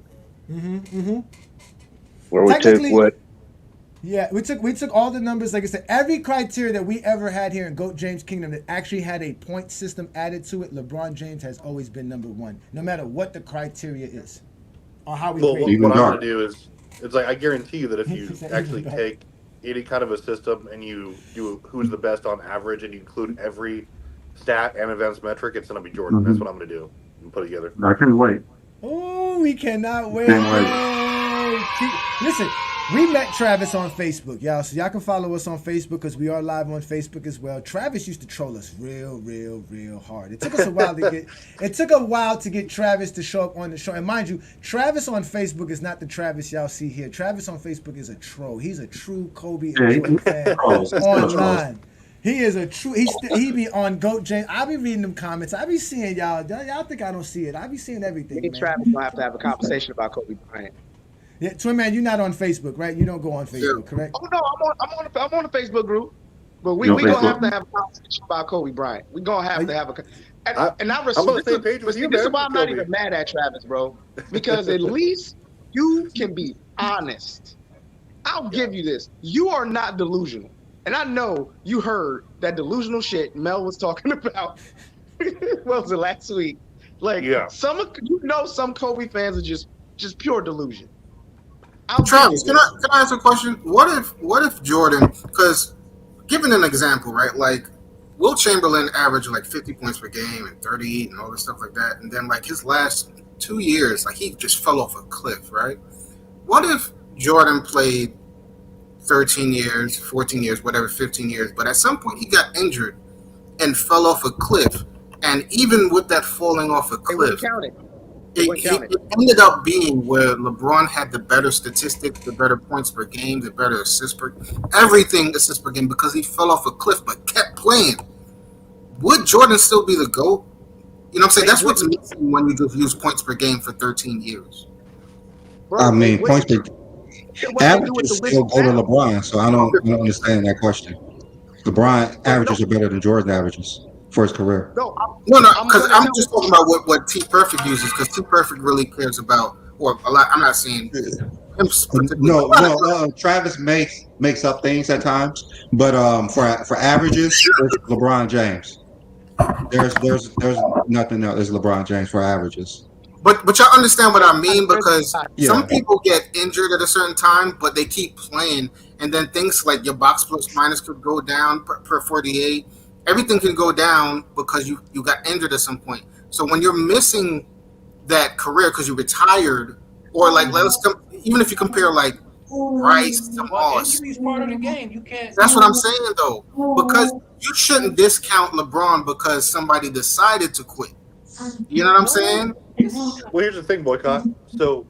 Where we took what? Yeah, we took all the numbers. Like I said, every criteria that we ever had here in GOAT James Kingdom that actually had a point system added to it, LeBron James has always been number one, no matter what the criteria is or how we. Well, what I'm going to do is, it's like I guarantee you that if you actually take any kind of a system and you do who's the best on average and you include every stat and events metric, it's going to be Jordan. That's what I'm going to do and put it together. I can't wait. Oh, we cannot wait. Listen, we met Travis on Facebook, y'all. So y'all can follow us on Facebook because we are live on Facebook as well. Travis used to troll us real hard. It took us a while to get. It took a while to get Travis to show up on the show. And mind you, Travis on Facebook is not the Travis y'all see here. Travis on Facebook is a troll. He's a true Kobe and Jordan fan online. He is a true. He be on GOAT James. I be reading them comments. I be seeing y'all. Y'all think I don't see it? I be seeing everything. Me and Travis will have to have a conversation about Kobe Bryant. Yeah, Twin Man, you're not on Facebook, right? You don't go on Facebook, correct? Oh no, I'm on the Facebook group, but we gonna have to have a conversation about Kobe Bryant. We gonna have to have a. And I respect. This is why I'm not even mad at Travis, bro, because at least you can be honest. I'll give you this. You are not delusional. And I know you heard that delusional shit Mel was talking about. What was it, last week? Like Yeah. some Kobe fans are just pure delusion. Travis, can I ask a question? What if Jordan? Because given an example, right? Like Will Chamberlain averaged like 50 points per game and 38 and all this stuff like that, and then like his last 2 years, like he just fell off a cliff, right? What if Jordan played 13 years, 14 years, whatever, 15 years, but at some point he got injured and fell off a cliff, and even with that falling off a cliff, it ended up being where LeBron had the better statistics, the better points per game, the better assists per assists per game because he fell off a cliff but kept playing. Would Jordan still be the GOAT? You know what I'm saying? That's what's missing when you just use points per game for 13 years. Bro, I mean, points per averages still go to LeBron, so I don't understand that question. LeBron averages are better than Jordan averages for his career. No, because I'm just talking about what T Perfect uses, because T Perfect really cares about, or a lot. I'm not saying him No. Travis makes up things at times, but for averages, it's LeBron James. There's nothing else. It's LeBron James for averages. But y'all understand what I mean, because some people get injured at a certain time, but they keep playing, and then things like your box plus minus could go down per 48. Everything can go down because you got injured at some point. So when you're missing that career because you retired, or like even if you compare like Rice to Moss, injury is part of the game. You can't. That's what I'm saying though, because you shouldn't discount LeBron because somebody decided to quit. You know what I'm saying? Well, here's the thing, Boycott. So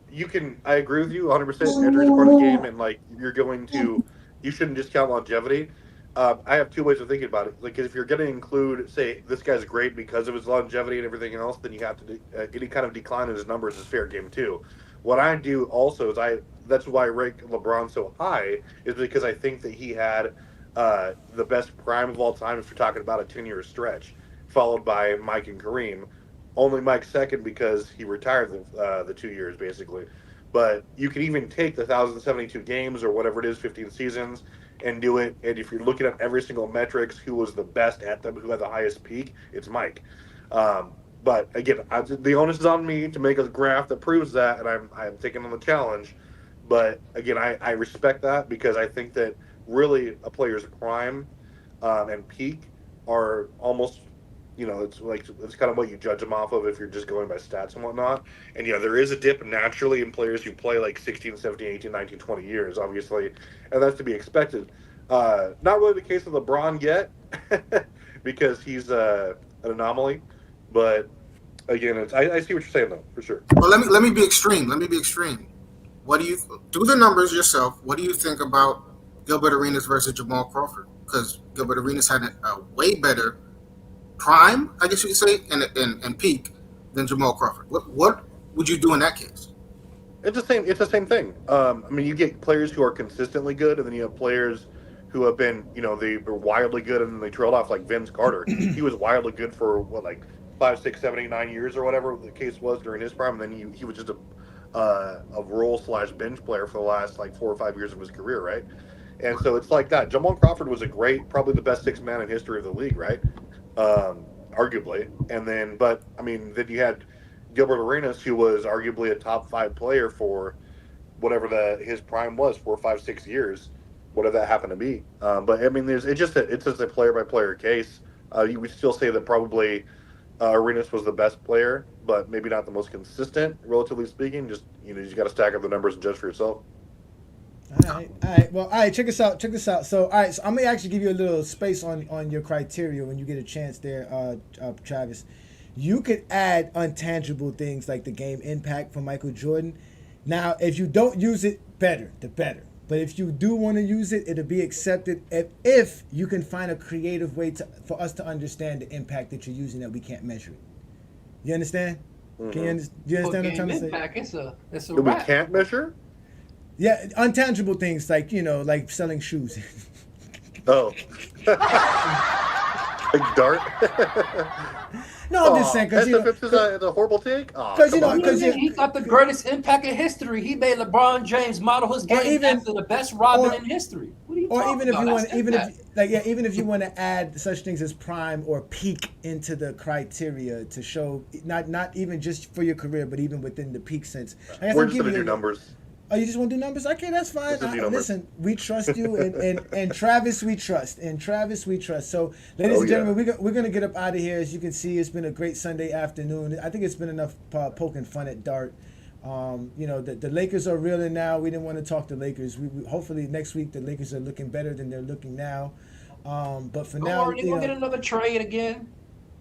I agree with you 100%. Injury is part of the game, and like you shouldn't discount longevity. I have two ways of thinking about it. Like, if you're going to include, say, this guy's great because of his longevity and everything else, then you have to any kind of decline in his numbers is fair game too. What I do also is that's why I rank LeBron so high, is because I think that he had the best prime of all time if you're talking about a 10-year stretch, followed by Mike and Kareem. Only Mike second because he retired the 2 years basically. But you can even take the 1,072 games or whatever it is, 15 seasons, and do it. And if you're looking at every single metrics, who was the best at them, who had the highest peak, it's Mike. But again, the onus is on me to make a graph that proves that, and I'm taking on the challenge. But again, I respect that because I think that really a player's prime and peak are almost, it's kind of what you judge them off of if you're just going by stats and whatnot. And there is a dip naturally in players who play like 16, 17, 18, 19, 20 years, obviously, and that's to be expected. Not really the case of LeBron yet because he's an anomaly, but again, I see what you're saying though, for sure. Well, let me be extreme. What do you do the numbers yourself? What do you think about Gilbert Arenas versus Jamal Crawford? Because Gilbert Arenas had a way better prime, I guess you could say, and peak than Jamal Crawford. What would you do in that case? It's the same thing. I mean, you get players who are consistently good, and then you have players who have been, they were wildly good, and then they trailed off, like Vince Carter. He was wildly good for 5, 6, 7, 8, 9 years or whatever the case was during his prime, and then he was just a role/bench player for the last 4 or 5 years of his career, right? And so it's like that. Jamal Crawford was probably the best sixth man in history of the league, right? Arguably. And then, then you had Gilbert Arenas, who was arguably a top 5 player for whatever his prime was, 4, 5, 6 years, whatever that happened to be. But I mean, it's just a player by player case. You would still say that probably Arenas was the best player, but maybe not the most consistent, relatively speaking. Just you got to stack up the numbers and judge for yourself. All right. Well, all right. Check this out. So, all right. So I'm gonna actually give you a little space on your criteria when you get a chance there, Travis. You could add untangible things like the game impact for Michael Jordan. Now, if you don't use it, the better. But if you do want to use it, it'll be accepted if you can find a creative way for us to understand the impact that you're using that we can't measure it. You understand? Mm-hmm. Do you understand what I'm trying to say? Impact, it's a that we can't measure? Yeah, untangible things like selling shoes. Oh. Like dart? No, I'm just saying because it's a horrible take. Because he got the greatest impact in history. He made LeBron James model his game after the best Robin in history. What do you or even if No, you that's want, even that. if like yeah, even if you want to add such things as prime or peak into the criteria to show not even just for your career, but even within the peak sense. I guess We're I'm just giving gonna you do numbers. Oh, you just want to do numbers? Okay, that's fine. Just to do numbers. Listen, we trust you, and Travis, we trust, and Travis, we trust. So, ladies Oh, and yeah. gentlemen, we're gonna get up out of here. As you can see, it's been a great Sunday afternoon. I think it's been enough poking fun at Dart. You know, the Lakers are reeling now. We didn't want to talk the Lakers. We hopefully next week the Lakers are looking better than they're looking now. But for now, They're gonna get another trade again.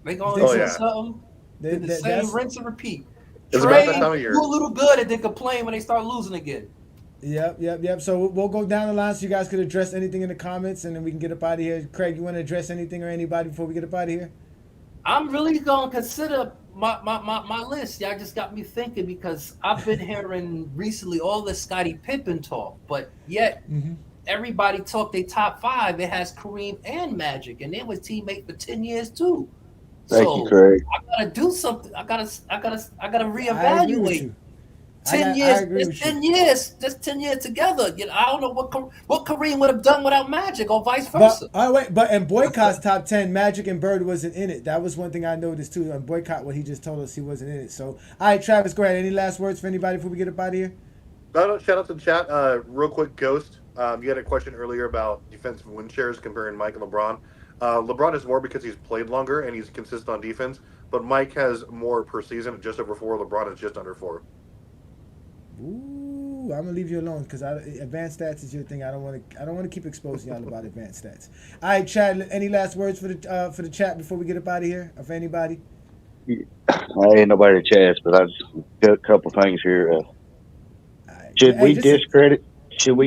They gonna think do so? something. The same that's- rinse and repeat. It's about that Trade, time of year. do a little good, and then complain when they start losing again. Yep. So we'll go down the line so you guys could address anything in the comments, and then we can get up out of here. Craig, you want to address anything or anybody before we get up out of here? I'm really gonna consider my list. Y'all just got me thinking because I've been hearing recently all this Scottie Pippen talk, but yet everybody talk their top 5. It has Kareem and Magic, and they was teammates for 10 years too. Thank So you, Craig. I gotta do something. I gotta I agree with reevaluate. you. 10 I years, agree just with 10 years, just 10 years together. You know, I don't know what Kareem would have done without Magic or vice versa. But in Boycott's top 10, Magic and Bird wasn't in it. That was one thing I noticed too. On Boycott, what he just told us, he wasn't in it. So, all right, Travis, go ahead. Any last words for anybody before we get up out of here? Shout out to the chat. Real quick, Ghost. You had a question earlier about defensive win shares comparing Mike and LeBron. LeBron is more because he's played longer and he's consistent on defense, but Mike has more per season, just over 4. LeBron is just under 4. Ooh, I'm gonna leave you alone because advanced stats is your thing. I don't want to keep exposing y'all about advanced stats. All right, Chad. Any last words for the chat before we get up out of here? Or for anybody? I ain't nobody to chat, but I just got a couple things here. Should we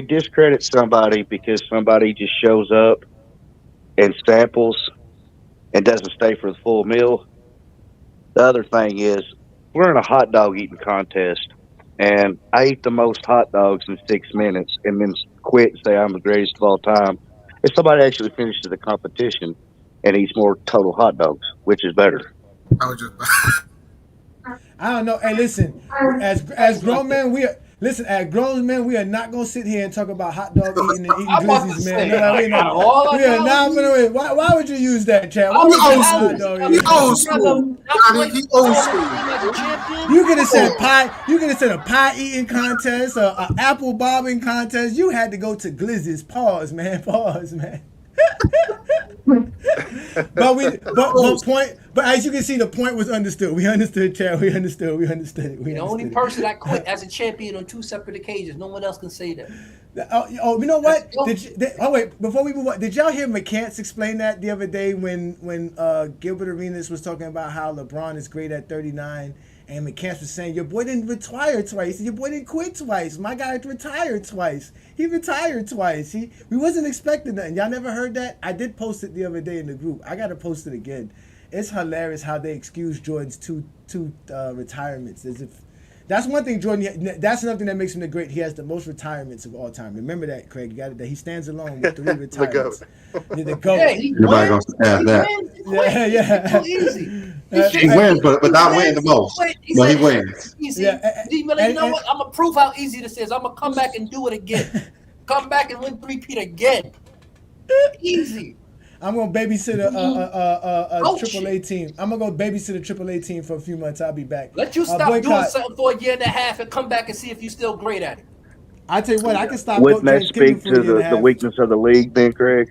discredit somebody because somebody just shows up and samples and doesn't stay for the full meal? The other thing is we're in a hot dog eating contest, and I eat the most hot dogs in 6 minutes and then quit and say I'm the greatest of all time. If somebody actually finishes the competition and eats more total hot dogs, which is better? I was just. I don't know. Hey, listen, as grown men, we are not gonna sit here and talk about hot dog eating and eating glizzies, man. No, we are not gonna. Why would you use that, Chad? Why would you use hot dog eating? Old school. He old school. You could have said pie. You could have said a pie eating contest or an apple bobbing contest. You had to go to glizzies. Pause, man. Pause, man. But as you can see, the point was understood. We understood, Chad. We understood it. The only person that quit as a champion on 2 separate occasions. No one else can say that. Oh, you know what? Wait, before we move on, did y'all hear McCants explain that the other day when Gilbert Arenas was talking about how LeBron is great at 39, and McCants was saying your boy didn't retire twice, your boy didn't quit twice, my guy retired twice, he retired twice, we wasn't expecting nothing. Y'all never heard that? I did post it the other day in the group. I gotta post it again. It's hilarious how they excuse Jordan's two retirements as if. That's one thing, Jordan. That's another thing that makes him the great. He has the most retirements of all time. Remember that, Craig. You got it. That he stands alone with 3 retirements. The GOAT. Yeah, he Nobody wins. gonna have that. Yeah. It's easy. He wins, but not winning the most. But he wins. Easy. Yeah, You know what? I'm gonna prove how easy this is. I'm gonna come back and do it again. Come back and win 3-peat again. Easy. I'm gonna babysit a AAA team. I'm gonna go babysit a AAA team for a few months. I'll be back. Let you stop doing something for a year and a half and come back and see if you're still great at it. I tell you what, I can stop. Wouldn't that speak to the weakness of the league, then, Craig?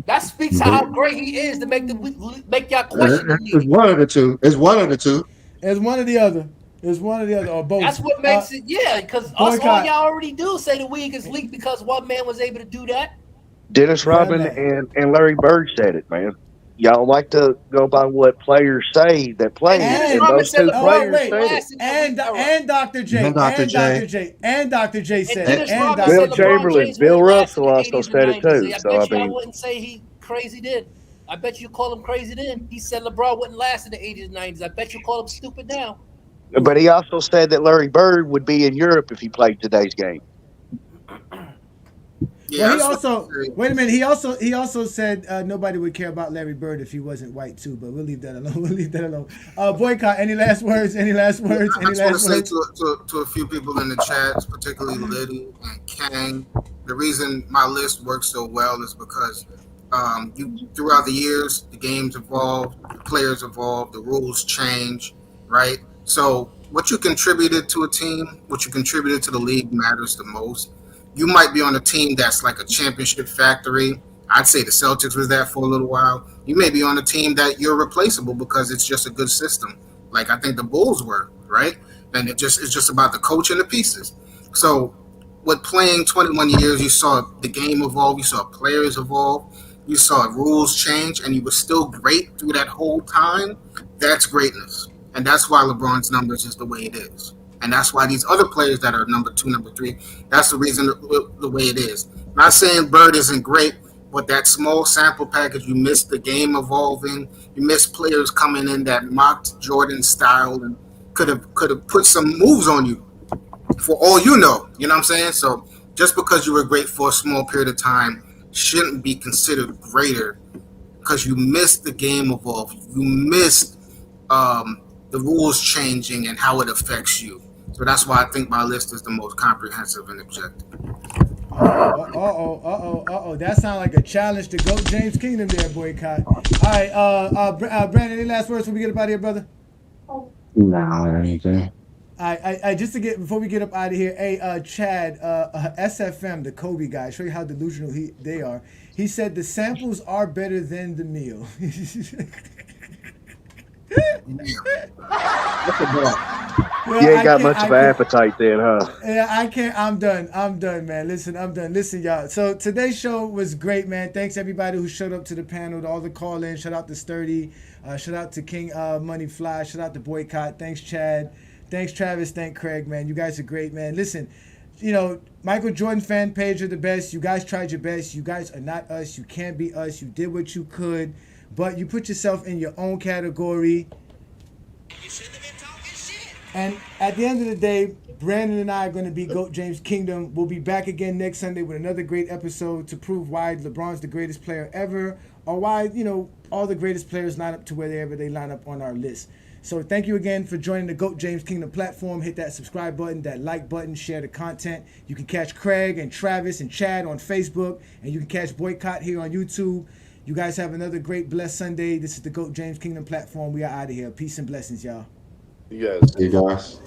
That speaks to how great he is to make y'all question the It's league. one of the two. It's one of the two. It's one or the other. It's one or the other, or both. That's what makes it, because all boycott. y'all already do say the league is leaked because one man was able to do that. Dennis Rodman and Larry Bird said it, man. Y'all like to go by what players say that play, and those two players said it. And Dr. J. And Dr. J. And Dr. J said it. And Bill Chamberlain, Bill Russell also said it too. So I bet you I wouldn't say he crazy then. I bet you call him crazy then. He said LeBron wouldn't last in the 80s and 90s. I bet you call him stupid now. But he also said that Larry Bird would be in Europe if he played today's game. Yeah, Well, he that's what also wait a minute. He also said nobody would care about Larry Bird if he wasn't white too. But we'll leave that alone. We'll leave that alone. Boycott. Any last words? Any last words? I Any just want to last say words? to a few people in the chats, particularly Liddy and Kang, the reason my list works so well is because you throughout the years the games evolve, the players evolve, the rules change, right? So what you contributed to a team, what you contributed to the league matters the most. You might be on a team that's like a championship factory. I'd say the Celtics was that for a little while. You may be on a team that you're replaceable because it's just a good system like I think the Bulls were, right? And it's just about the coach and the pieces. So with playing 21 years, you saw the game evolve, you saw players evolve, you saw rules change, and you were still great through that whole time. That's greatness. And that's why LeBron's numbers is the way it is. And that's why these other players that are number 2, number 3, that's the reason the way it is. Not saying Bird isn't great, but that small sample package, you missed the game evolving. You missed players coming in that mocked Jordan style and could have put some moves on you for all you know. You know what I'm saying? So just because you were great for a small period of time shouldn't be considered greater because you missed the game evolve. You missed the rules changing and how it affects you. So that's why I think my list is the most comprehensive and objective. That sounds like a challenge to GOAT James Kingdom there, Boycott. All right, Brandon, any last words before we get up out of here, brother? No, anything. I just to get before we get up out of here, hey, Chad, SFM, the Kobe guy, show you how delusional they are. He said the samples are better than the meal. You ain't got much of an appetite then, huh? Yeah, I can't. I'm done, man. Listen, I'm done. Listen, y'all. So today's show was great, man. Thanks everybody who showed up to the panel, to all the call-ins. Shout out to Sturdy. Shout out to King Money Fly. Shout out to Boycott. Thanks, Chad. Thanks, Travis. Thanks, Craig, man. You guys are great, man. Listen, Michael Jordan fan page are the best. You guys tried your best. You guys are not us. You can't be us. You did what you could, but you put yourself in your own category. And at the end of the day, Brandon and I are going to be GOAT James Kingdom. We'll be back again next Sunday with another great episode to prove why LeBron's the greatest player ever, or why, all the greatest players line up to wherever they line up on our list. So thank you again for joining the GOAT James Kingdom platform. Hit that subscribe button, that like button, share the content. You can catch Craig and Travis and Chad on Facebook, and you can catch Boycott here on YouTube. You guys have another great, blessed Sunday. This is the GOAT James Kingdom platform. We are out of here. Peace and blessings, y'all. Yes. Hey guys.